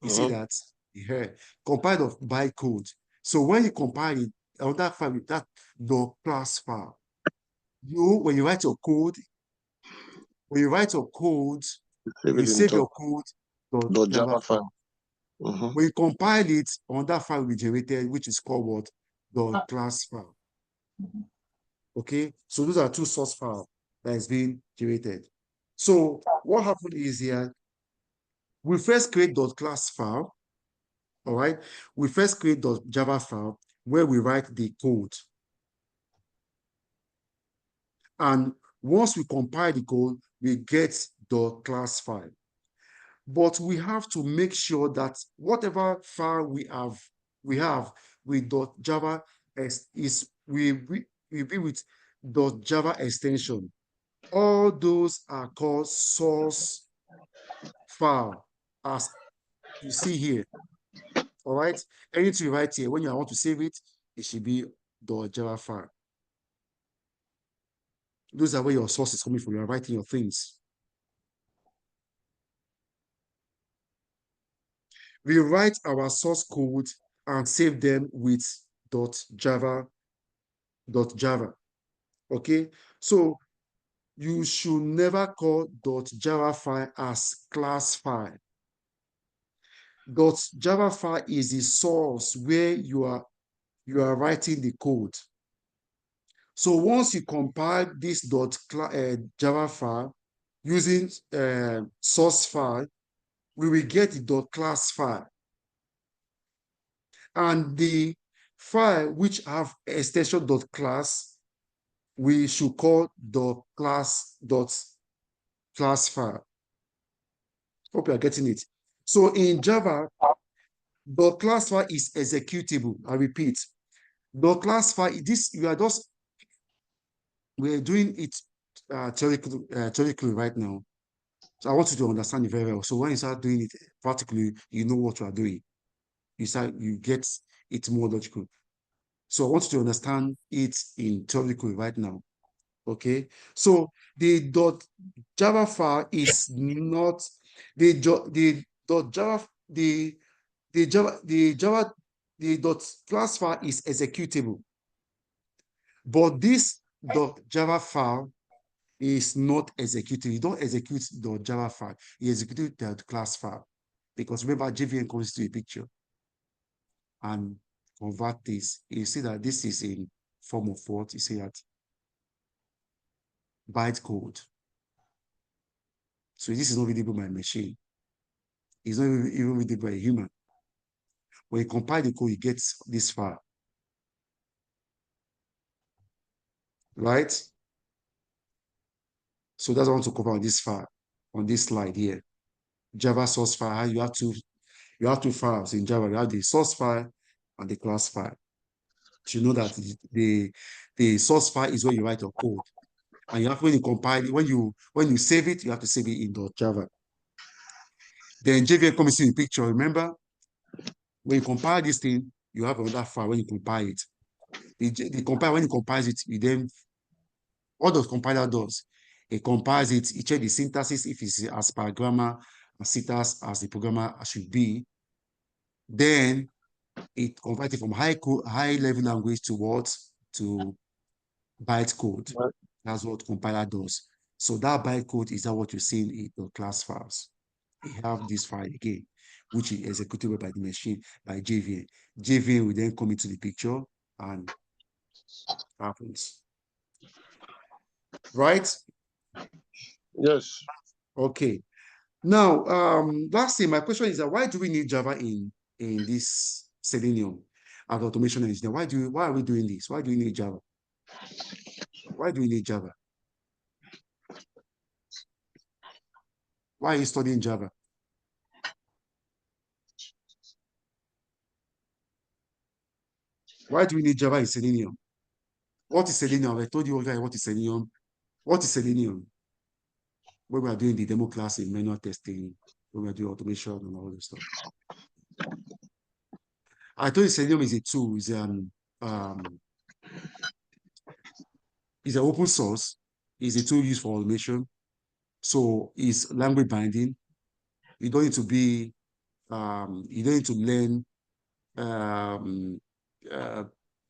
You see that? Yeah, compiled of bytecode. So when you compile it, on that file, with that .class file, when you write your code, you save your code .java file. When you compile it, on that file will be generated, which is called what? .class file. Okay, so those are two source files that is being generated. So what happened is here, we first create .class file, all right? We first create .java file where we write the code. And once we compile the code, we get .class file. But we have to make sure that whatever file we have with .java will be with .java extension. All those are called source file, as you see here. All right. Anything you write here, when you want to save it, it should be .java file. Those are where your source is coming from. You are writing your things. We write our source code and save them with .java. Okay. So you should never call .java file as class file. .java file is the source where you are writing the code. So once you compile this .java file using source file, we will get the .class file. And the file which have extension .class, we should call .class file. Hope you are getting it. So in Java, .class file is executable. I repeat, .class file, we're doing it theoretically right now. So I want you to understand it very well. So when you start doing it practically, you know what you are doing. You get it more logical. So I want you to understand it in theoretically right now. Okay. So the .java file is not the .class file is executable, but this .java file is not executable. You don't execute the .java file, you execute the .class file, because remember JVM comes to a picture and convert this. You see that this is in form of what? You see that bytecode. So this is not readable by a machine. It's not even readable by a human. When you compile the code, you get this file. Right? So that's what I want to cover on this file, on this slide here. Java source file. You have two files in Java. You have the source file and the class file. You know that the source file is where you write your code. And you have, when you compile it, when you save it, you have to save it in .java. Then JVM comes in the picture. Remember, when you compile this thing, you have another file when you compile it. When you compile it, you then, what does compiler does? It compiles it, it checks the syntax if it's as per grammar and syntax as the programmer should be. Then it converts it from high level language to what? To bytecode. Right. That's what compiler does. So that bytecode is that what you see in the class files. We have this file again, which is executable by the machine, by JVM. JVM will then come into the picture and happens. Right? Yes. Okay. Now, lastly, my question is that why do we need Java in this Selenium as automation engineer? Why are we doing this? Why do we need Java? Why do we need Java? Why are you studying Java? Why do we need Java in Selenium? What is Selenium? I told you already what is Selenium. What is Selenium? When we are doing the demo class in manual testing, when we are doing automation and all this stuff. I told you Selenium is a tool, is an open source, is a tool used for automation. So it's language binding. You don't need to be, you don't need to learn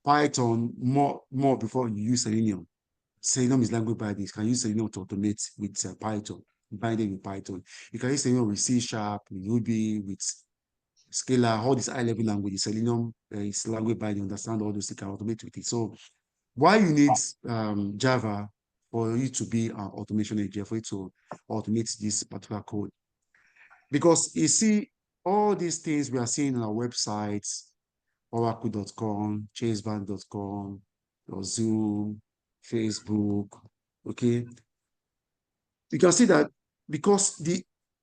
Python more before you use Selenium. Selenium is language binding. You can use Selenium to automate with Python, binding with Python. You can use Selenium with C#, with Ruby, with Scala, all these high-level languages. Selenium is language binding, understand all those, you can automate with it. So why you need Java for you to be an automation engineer, for you to automate this particular code. Because you see, all these things we are seeing on our websites, oracle.com, chasebank.com, or Zoom, Facebook, okay? You can see that because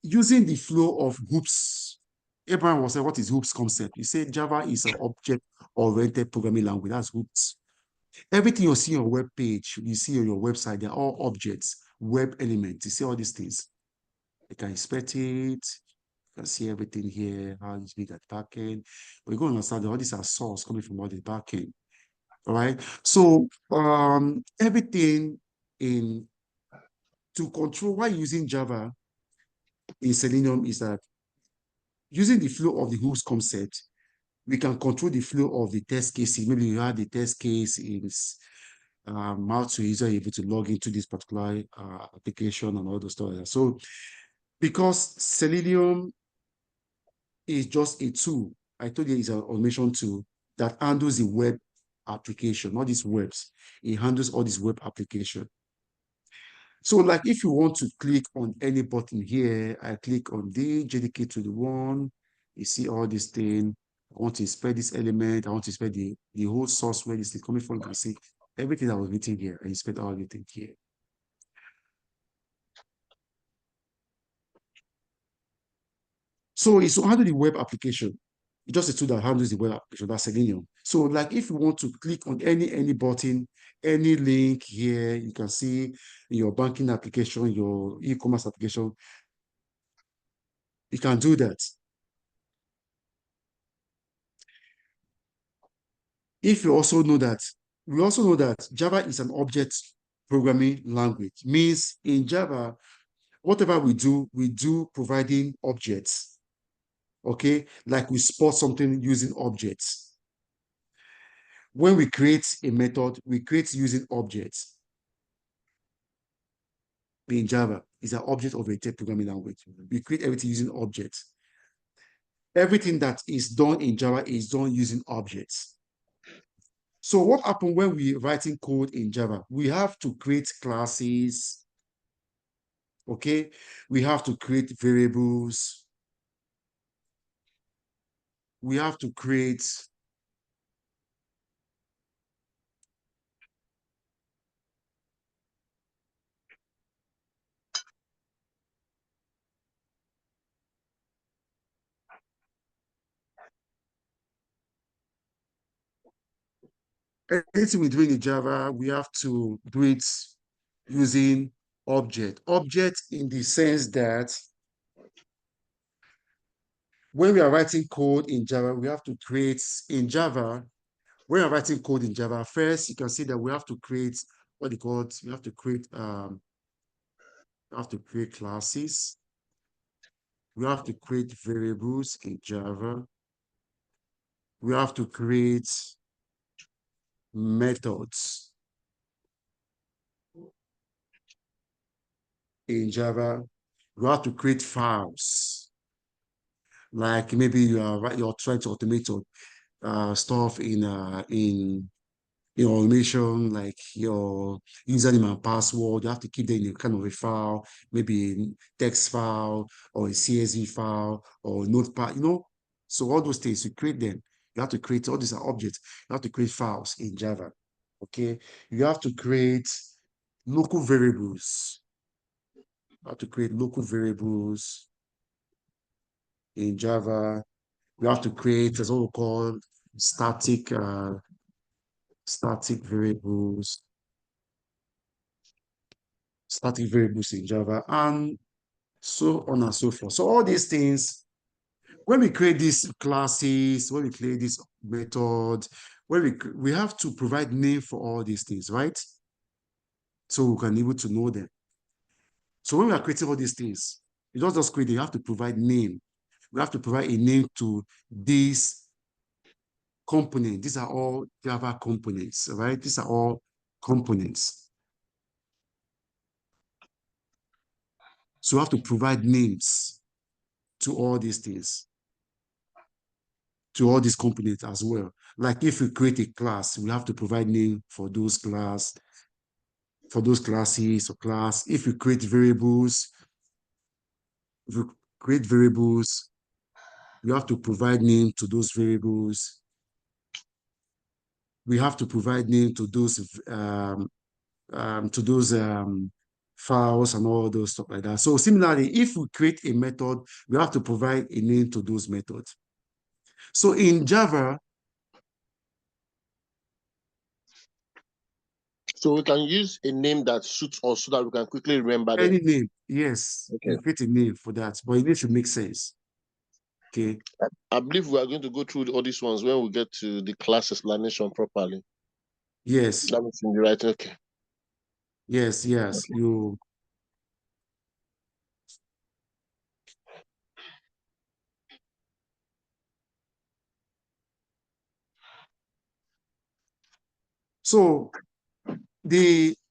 using the flow of hoops, Abraham was saying, what is hoops concept? You say Java is an object-oriented programming language. That's hoops. Everything you see on web page, you see on your website, they're all objects, web elements. You see all these things. You can inspect it. You can see everything here, how it's made at backend. But you go understand that all these are source coming from all the backend. All right. So everything in to control why using Java in Selenium is that using the flow of the hooks concept, we can control the flow of the test cases. Maybe you have the test case is how to user able to log into this particular application and all those stuff. So because Selenium is just a tool, I told you it's an automation tool that handles the web application, not these webs. It handles all these web application. So like if you want to click on any button here, I click on the JDK21, you see all this thing. I want to inspect this element. I want to inspect the whole source where this is coming from. You can see everything that was written here. I inspect all everything here. So it's to handle the web application. It's just a tool that handles the web application. That's Selenium. So like if you want to click on any button, any link here, you can see your banking application, your e-commerce application, you can do that. If you also know that, we also know that Java is an object programming language. Means in Java, whatever we do providing objects. Okay, like we spot something using objects. When we create a method, we create using objects. In Java, is an object-oriented programming language. We create everything using objects. Everything that is done in Java is done using objects. So what happens when we writing code in Java? We have to create classes, okay? We have to create variables. We have to create anything we do in Java, we have to do it using object. Object in the sense that when we are writing code in Java, we have to create in Java, when you're writing code in Java, first you can see that we have to create what they call it, we have to create classes. We have to create variables in Java. We have to create methods in Java. We have to create files. Like maybe you're trying to automate stuff in automation, like your username and password. You have to keep them in a kind of a file, maybe a text file or a CSV file or a notepad, So all those things, you create them. You have to create, all these are objects. You have to create files in Java, okay? You have to create local variables. You have to create local variables in Java. We have to create, as what we call static variables, in Java, and so on and so forth. So all these things, when we create these classes, when we create this method, when we have to provide name for all these things, right? So we can be able to know them. So when we are creating all these things, you don't just create, you have to provide name. We have to provide a name to these components. These are all Java components, right? These are all components. So we have to provide names to all these things, to all these components as well. Like if we create a class, we have to provide name for those class. for those classes or class. If you create variables, you have to provide name to those variables. We have to provide name to those files and all those stuff like that. So similarly, if we create a method, we have to provide a name to those methods. So in Java, So we can use a name that suits us so that we can quickly remember them. any name, yes, Okay. you create a name for that, but it needs to make sense. Okay. I believe we are going to go through all these ones when we get to the class explanation properly. Yes. That means in the right. Okay. Yes. Yes. You. So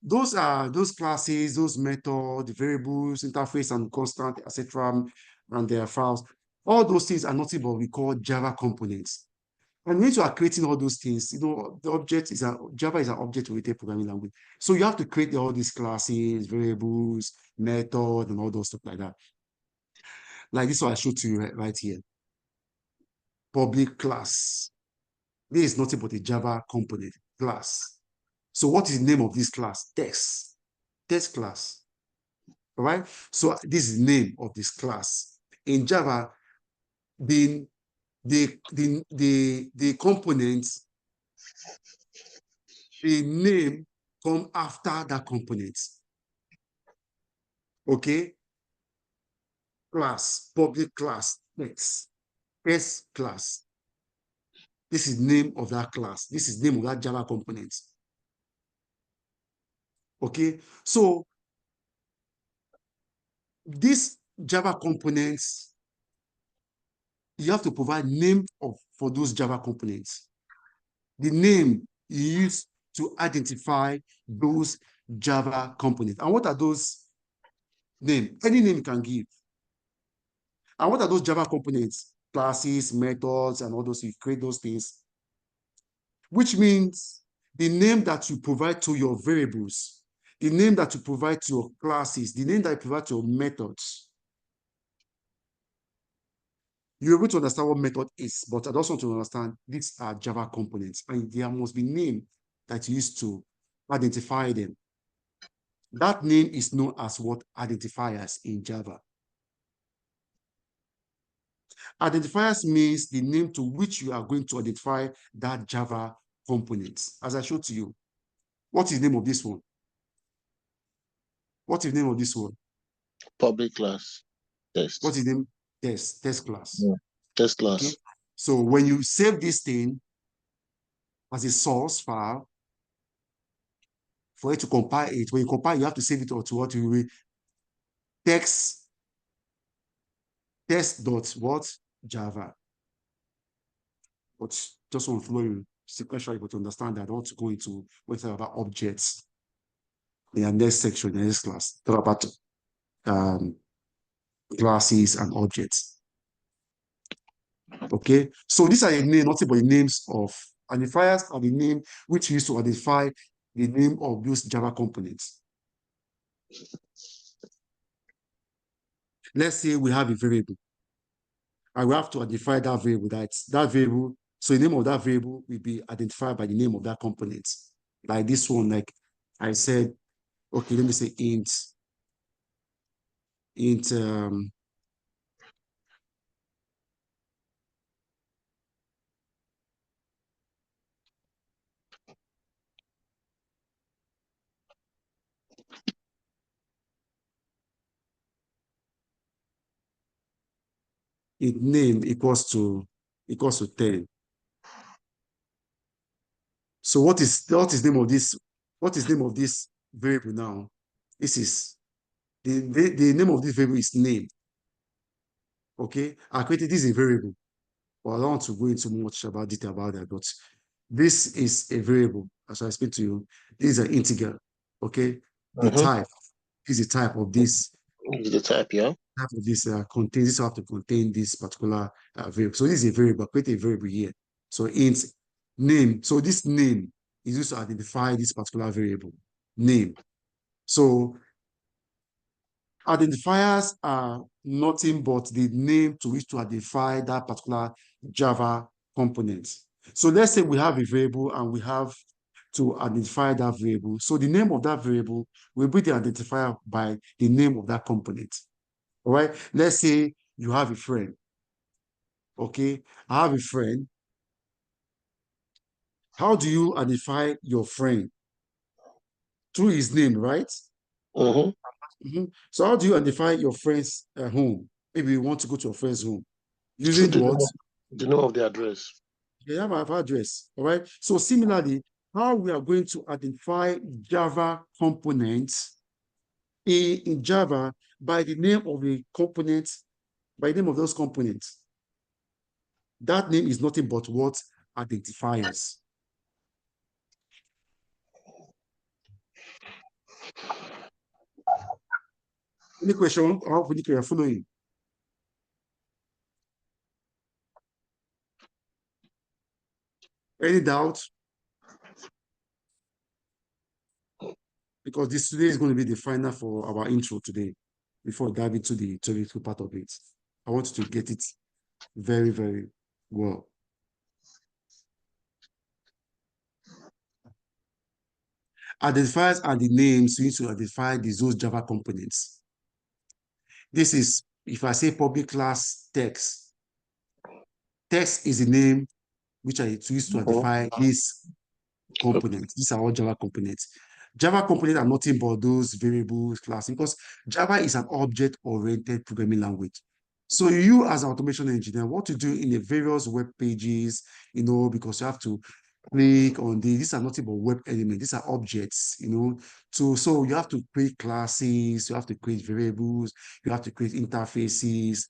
those classes, those methods, the variables, interface, and constant, etc., and their files. All those things are nothing but we call Java components. And when you are creating all those things, the object is Java is an object-oriented programming language. So you have to create all these classes, variables, method, and all those stuff like that. Like this one I showed to you right here. Public class. This is nothing but a Java component class. So what is the name of this class? Text class. All right. So this is the name of this class. In Java, the components, the name come after that component. Okay. Class, public class, text class. This is the name of that class. This is the name of that Java component. Okay. So these Java components, you have to provide name for those Java components. The name you use to identify those Java components. And what are those names? Any name you can give. And what are those Java components? Classes, methods, and all those, you create those things. Which means the name that you provide to your variables, the name that you provide to your classes, the name that you provide to your methods. You're able to understand what method is, but I also want to understand these are Java components, and there must be name that you use to identify them. That name is known as what? Identifiers in Java. Identifiers means the name to which you are going to identify that Java component. As I showed to you, what is the name of this one? What is the name of this one? Public class. Test. What is the name? Test class. Yeah. Test class. Okay. So when you save this thing as a source file, for it to compile it, when you compile, you have to save it to what you will test.what? Java. But just want to follow you sequentially, but to understand that I don't want to go into what about objects in the next section, in the next class. Talk about classes and objects. Okay, so these are the name, nothing but the names of identifiers are the name which used to identify the name of those Java components. Let's say we have a variable. I will have to identify that variable. That variable. So the name of that variable will be identified by the name of that component. Like this one, like I said, okay, let me say int name equals to 10. So what is name of this? What is name of this variable now? This is the name of this variable is name. Okay, I created this is a variable. Well, I don't want to go into much about detail about that, but this is a variable. As I explained to you, this is an integer. Okay, the type is the type of this. Is the type, yeah. Type of this contains this have to contain this particular variable. So this is a variable. Create a variable here. So int name. So this name is used to identify this particular variable name. So identifiers are nothing but the name to which to identify that particular Java component. So let's say we have a variable and we have to identify that variable. So the name of that variable will be the identifier by the name of that component. All right. Let's say you have a friend. Okay. I have a friend. How do you identify your friend? Through his name, right? So how do you identify your friend's home? Maybe you want to go to your friend's home. Using what? The name of the address. They have an address. All right. So similarly, how we are going to identify Java components in Java by the name of the components, by the name of those components. That name is nothing but what? Identifiers. Any question? I hope you are following. Any doubt? Because this today is going to be the final for our intro today, before we dive into the theoretical part of it. I want you to get it very, very well. Identifiers are the names used to identify those Java components. This is, if I say public class text, text is the name which I used to identify this component. These are all Java components. Java components are nothing but those variables class, because Java is an object-oriented programming language. So you as an automation engineer, what you do in the various web pages, because you have to click on these are nothing but web elements. These are objects, so you have to create classes, you have to create variables, you have to create interfaces.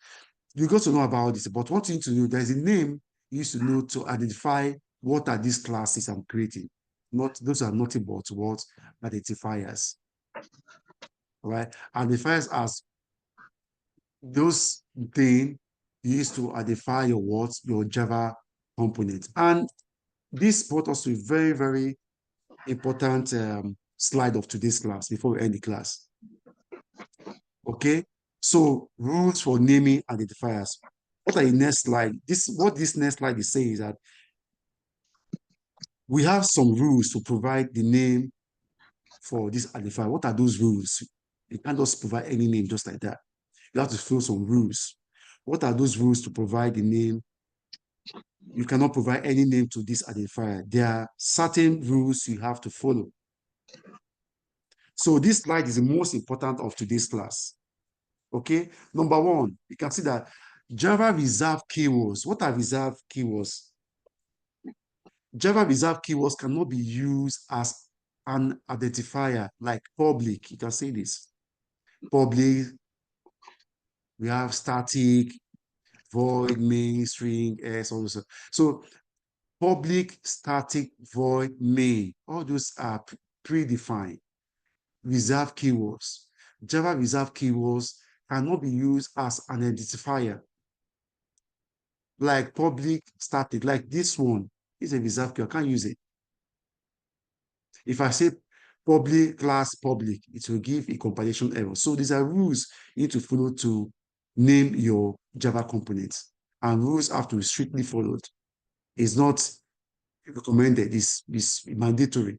You got to know about this, but what you need to know, there's a name you used to know to identify what are these classes I'm creating. Those are nothing but what? Identifiers. All right? Identifiers as those things you used to identify your Java component. And this brought us to a very, very important slide of today's class before we end the class. Okay, so rules for naming identifiers. What are the next slide? What this next slide is saying is that we have some rules to provide the name for this identifier. What are those rules? You can't just provide any name just like that. You have to follow some rules. What are those rules to provide the name? You cannot provide any name to this identifier. There are certain rules you have to follow. So this slide is the most important of today's class. Okay, number one, you can see that Java reserved keywords. What are reserved keywords? Java reserved keywords cannot be used as an identifier like public. You can say this. Public, we have static, void, main, string, s, all those. So public, static, void, main, all those are predefined. Reserved keywords. Java reserved keywords cannot be used as an identifier like public, static, like this one is a reserved key. I can't use it. If I say public class public, it will give a compilation error. So these are rules you need to follow to name your Java components, and rules have to be strictly followed. It's not recommended, it's mandatory.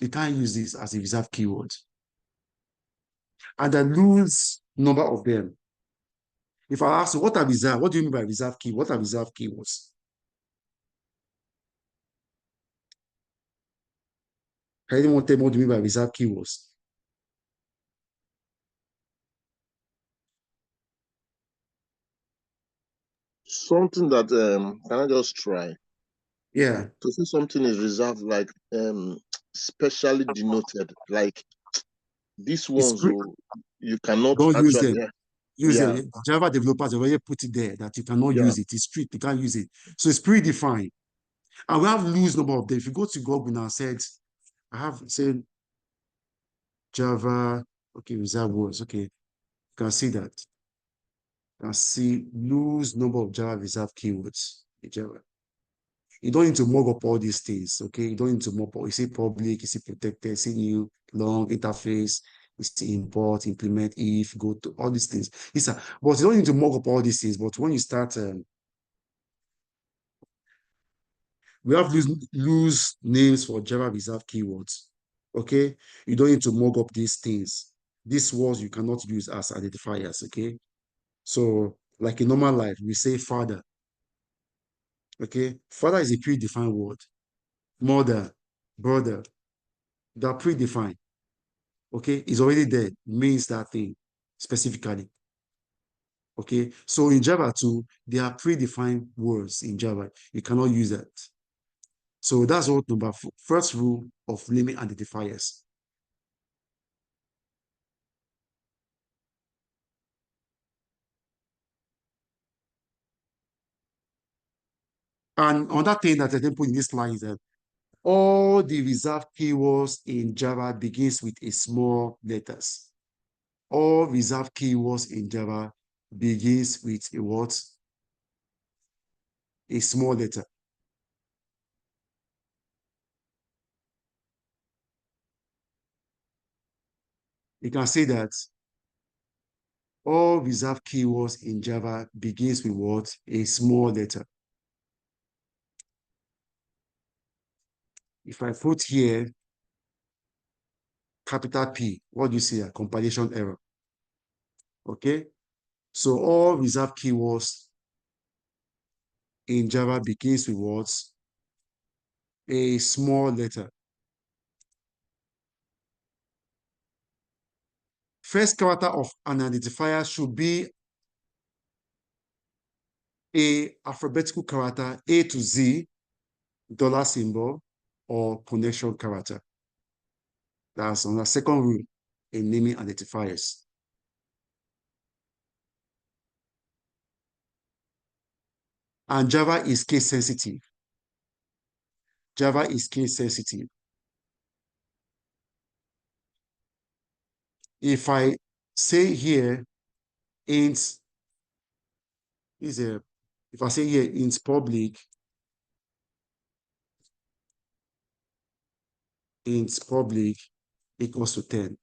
You can't use this as a reserved keyword. And the rules, number of them. If I ask you, what are reserved? What do you mean by reserved key? What are reserved keywords? Anyone tell me what do you mean by reserved keywords? Something that can I just try? Yeah. To say something is reserved, like specially denoted, like this one, so you cannot don't use actually them. Use them. Java developers already put it there that you cannot use it. It's strict, you can't use it. So it's predefined. And we have loose number of them. If you go to Google now, said, I have said Java, okay, reserve words. Okay, you can see that. You can see loose number of Java reserve keywords in Java. You don't need to mug up all these things, okay? You don't need to mug up. You see public, you see protected, you see new, long, interface, you see import, implement, if, go to, all these things. Yes, sir. But you don't need to mug up all these things. But when you start, we have loose names for Java reserved keywords, okay? You don't need to mug up these things. These words you cannot use as identifiers, okay? So, like in normal life, we say father, okay? Father is a predefined word. Mother, brother, they're predefined, okay? It's already there, means that thing specifically, okay? So in Java too, there are predefined words in Java. You cannot use that. So that's what first rule of naming identifiers. And another thing that I didn't put in this slide is that all the reserved keywords in Java begins with a small letters. All reserved keywords in Java begins with a what? A small letter. You can say that all reserved keywords in Java begins with what? A small letter. If I put here capital P, what do you see? A compilation error. Okay? So all reserved keywords in Java begins with what? A small letter. First character of an identifier should be a alphabetical character, A to Z, dollar symbol, or connection character. That's on the second rule in naming identifiers. And Java is case sensitive. Java is case sensitive. If I say here int is a, if I say here int public equals to 10.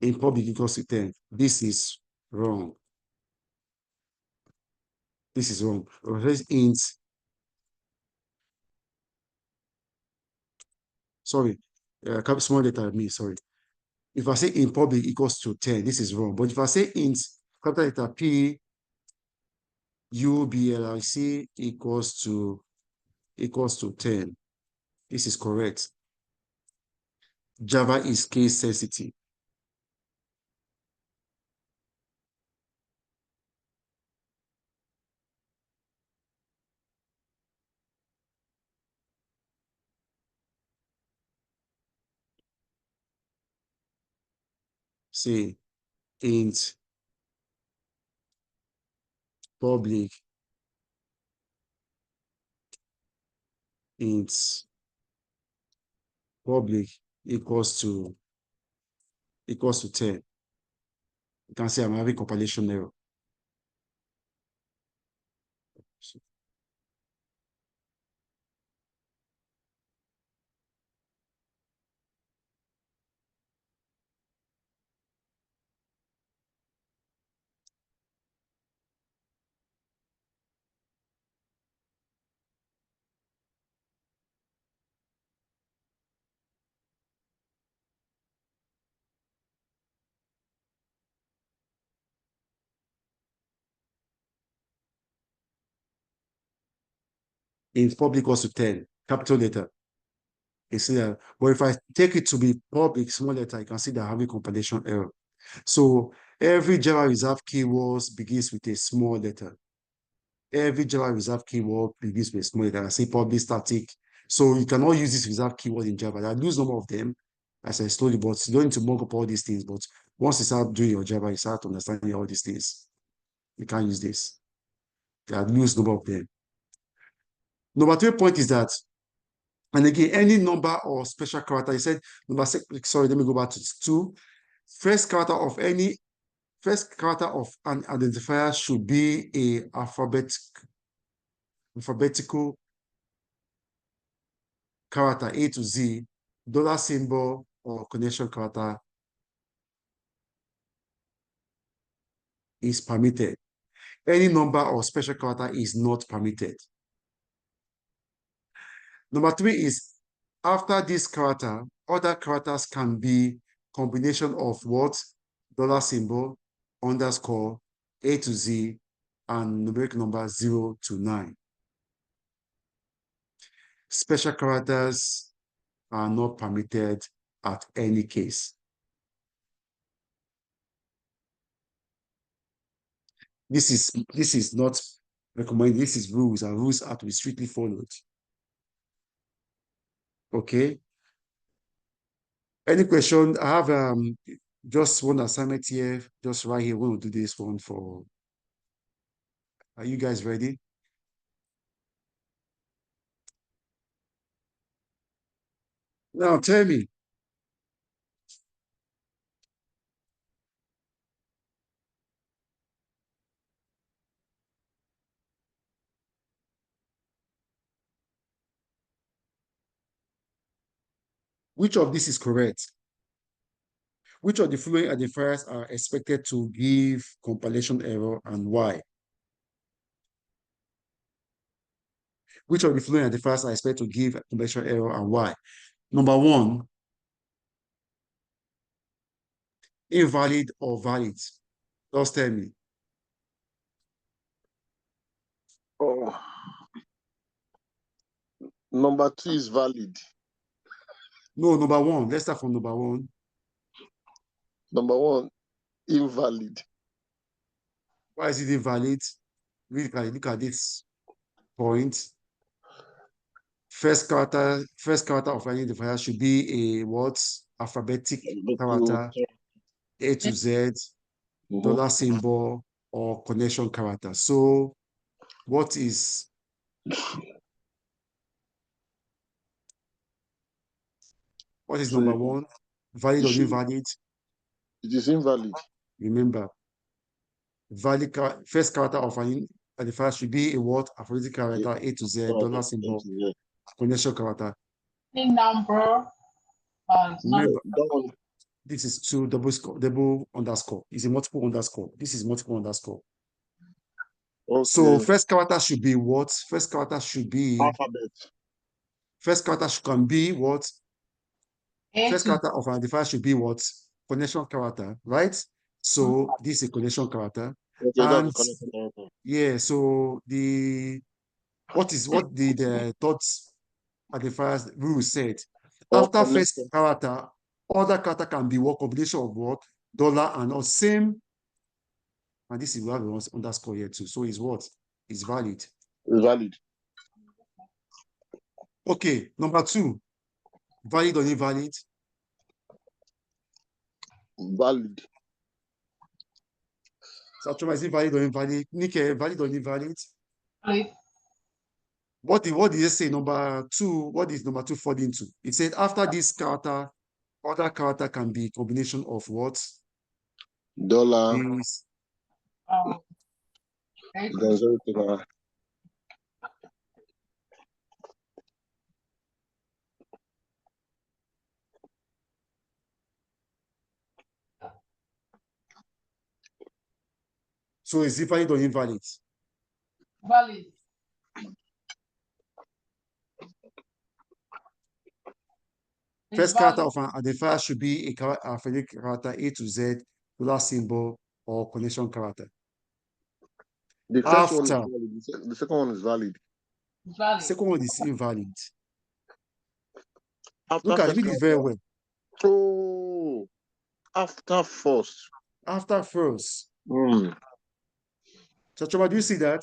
In public equals to 10. This is wrong. This is wrong. Int, sorry, small letter me, sorry. If I say in public equals to 10, this is wrong. But if I say int capital letter P UBLIC equals to 10, this is correct. Java is case sensitive. Say int public int public equals to 10. You can see I'm having compilation error. Int public equals to 10, capital letter. You see that? But if I take it to be public, small letter, you can see that I'm having compilation error. So every Java reserved keywords begins with a small letter. Every Java reserved keyword begins with a small letter. I say public static. So you cannot use this reserved keyword in Java. There are loose number of them, as I told you, but you don't need to mock up all these things. But once you start doing your Java, you start understanding all these things. You can't use this. There are loose number of them. Number 3 point is that, and again, any number or special character, you said number 6, sorry, let me go back to 2. First character of any First character of an identifier should be a alphabetical character A to Z, dollar symbol, or connection character is permitted. Any number or special character is not permitted. Number 3 is after this character, other characters can be combination of what? Dollar symbol, underscore, A to Z, and numeric number 0 to 9. Special characters are not permitted at any case. This is not recommended. This is rules, and rules are to be strictly followed. Okay. Any question? I have just one assignment here, just right here. We'll do this one for. Are you guys ready? Now tell me. Which of this is correct? Which of the following identifiers are expected to give compilation error and why? Which of the following identifiers are expected to give compilation error and why? Number 1, invalid or valid? Just tell me. Oh. Number 2 is valid. No, number 1. Let's start from number 1. Number 1, invalid. Why is it invalid? Look at this point. First character of any identifier should be a what? Alphabetic character, A to Z, dollar symbol, or connection character. So what is number 1? Valid or invalid? It is invalid. Remember, first character of an identifier should be a what? Alphabetic character, A to Z, dollar symbol, connection character. In number, Remember, this is two double underscore. It's a multiple underscore. This is multiple underscore. Okay. So first character should be what? First character should be alphabet. First character can be what? First character of an identifier should be what? Connection character, right? So this is a connection character. Okay, and yeah, so what the third identifiers rule said? After first character, other character can be what? Combination of what? Dollar and or same. And this is we have an underscore here too. So it's what? It's valid. It's valid. Okay, number 2. Valid or invalid? Valid. So is it valid or invalid? Nike, valid or invalid? Valid. What did it say? Number 2, what is number 2 fall into? It said after this character, other character can be a combination of what? Dollar. So is it valid or invalid? Valid. First character of an identifier should be a alphabetic character, A to Z, dollar symbol, or connection character. The first one is valid. The second one is valid. Valid. Second one is invalid. After Look at it very well. Oh, after first. After first. Chachoma, do you see that?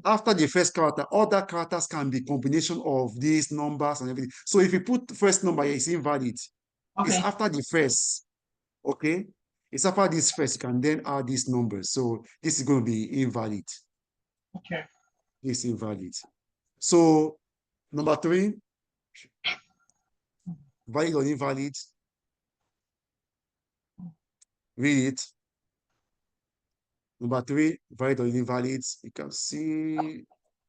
After the first character, other characters can be combination of these numbers and everything. So if you put the first number here, it's invalid. Okay. It's after the first. Okay? It's after this first, you can then add these numbers. So this is going to be invalid. Okay. It's invalid. So number 3, valid or invalid? Read it. Number 3, valid or invalid. You can see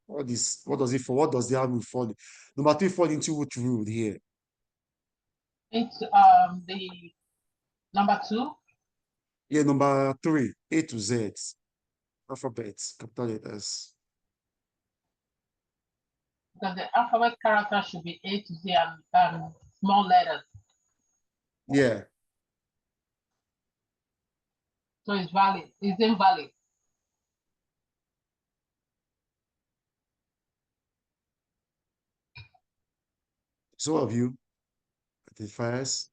what does it for? What does the rule fall? Number 3 fall into which rule here? It's the number 2. Yeah, number 3, A to Z. Alphabets, capital letters. Because the alphabet character should be A to Z and small letters. Yeah. So it's valid. It's invalid. So have you identifiers.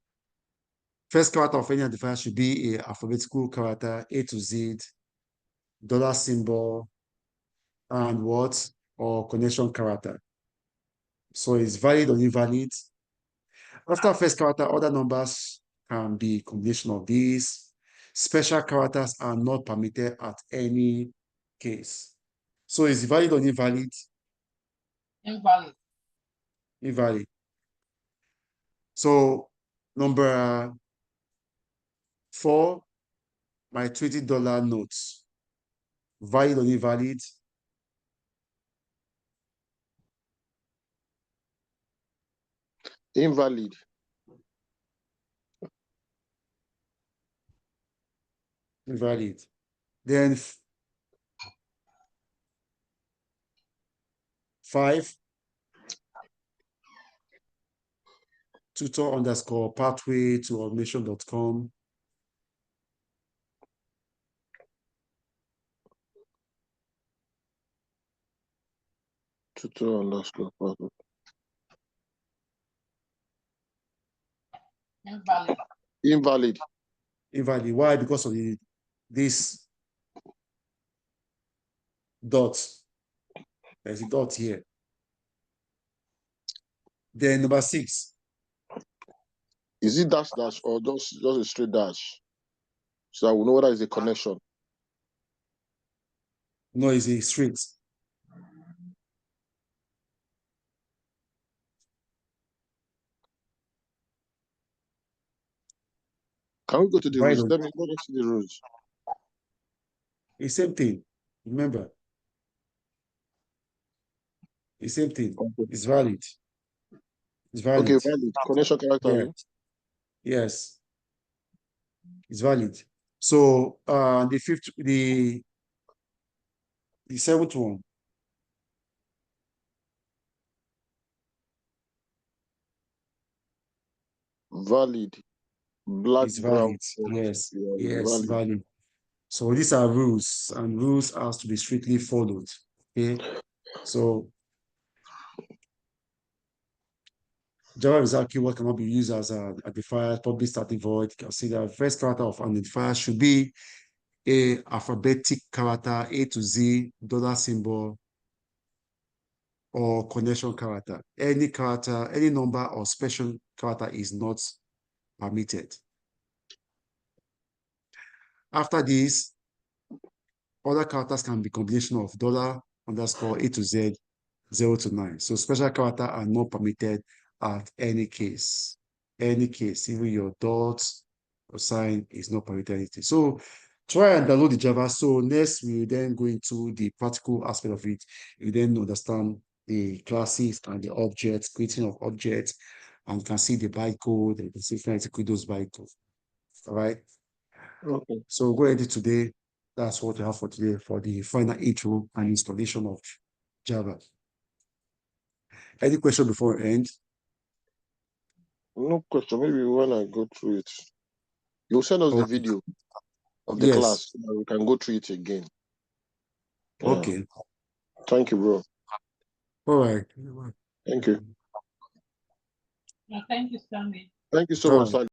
First character of any identifier should be a alphabetical character, A to Z, dollar symbol, and what? Or connection character. So it's valid or invalid. After first character, other numbers can be combination of these. Special characters are not permitted at any case. So is it valid or invalid? Invalid. Invalid. So number 4, my $20 notes. Valid or invalid? Invalid. Invalid. Then 5, tutor_pathway to automation.com. Tutor_pathway. Invalid. Invalid. Invalid. Why? Because of this dot. There's a dot here. Then number 6. Is it dash or just a straight dash? So I will know whether it's a connection. No, it's a straight. Can we go to the Right rules? on. Let me see the rules. The same thing. Remember. The same thing. Okay. It's valid. It's valid. Okay, valid. Connection character. Yeah. Yes. It's valid. So the 7th one. Valid. Black, It's brown. valid. Yes. Yeah, Yes, valid. So these are rules, and rules has to be strictly followed. Okay. So Java result keyword cannot be used as a identifier, public static void. You can see that first character of an identifier should be a alphabetic character, A to Z, dollar symbol, or connection character. Any character, any number or special character is not permitted. After this, other characters can be combination of $_ A to Z, 0 to 9. So special character are not permitted at any case. Any case, even your dots or sign is not permitted. So try and download the Java. So next we will then go into the practical aspect of it. You then understand the classes and the objects, creating of objects, and can see the bytecode, and the see how to create those bytecodes. All right. Okay. So go ahead today. That's what we have for today for the final intro and installation of Java. Any question before we end? No question. Maybe when I go through it, you'll send us the video of the class so that we can go through it again. Yeah. Okay. Thank you, bro. All right. Thank you. Thank you, Stanley. Thank you so much.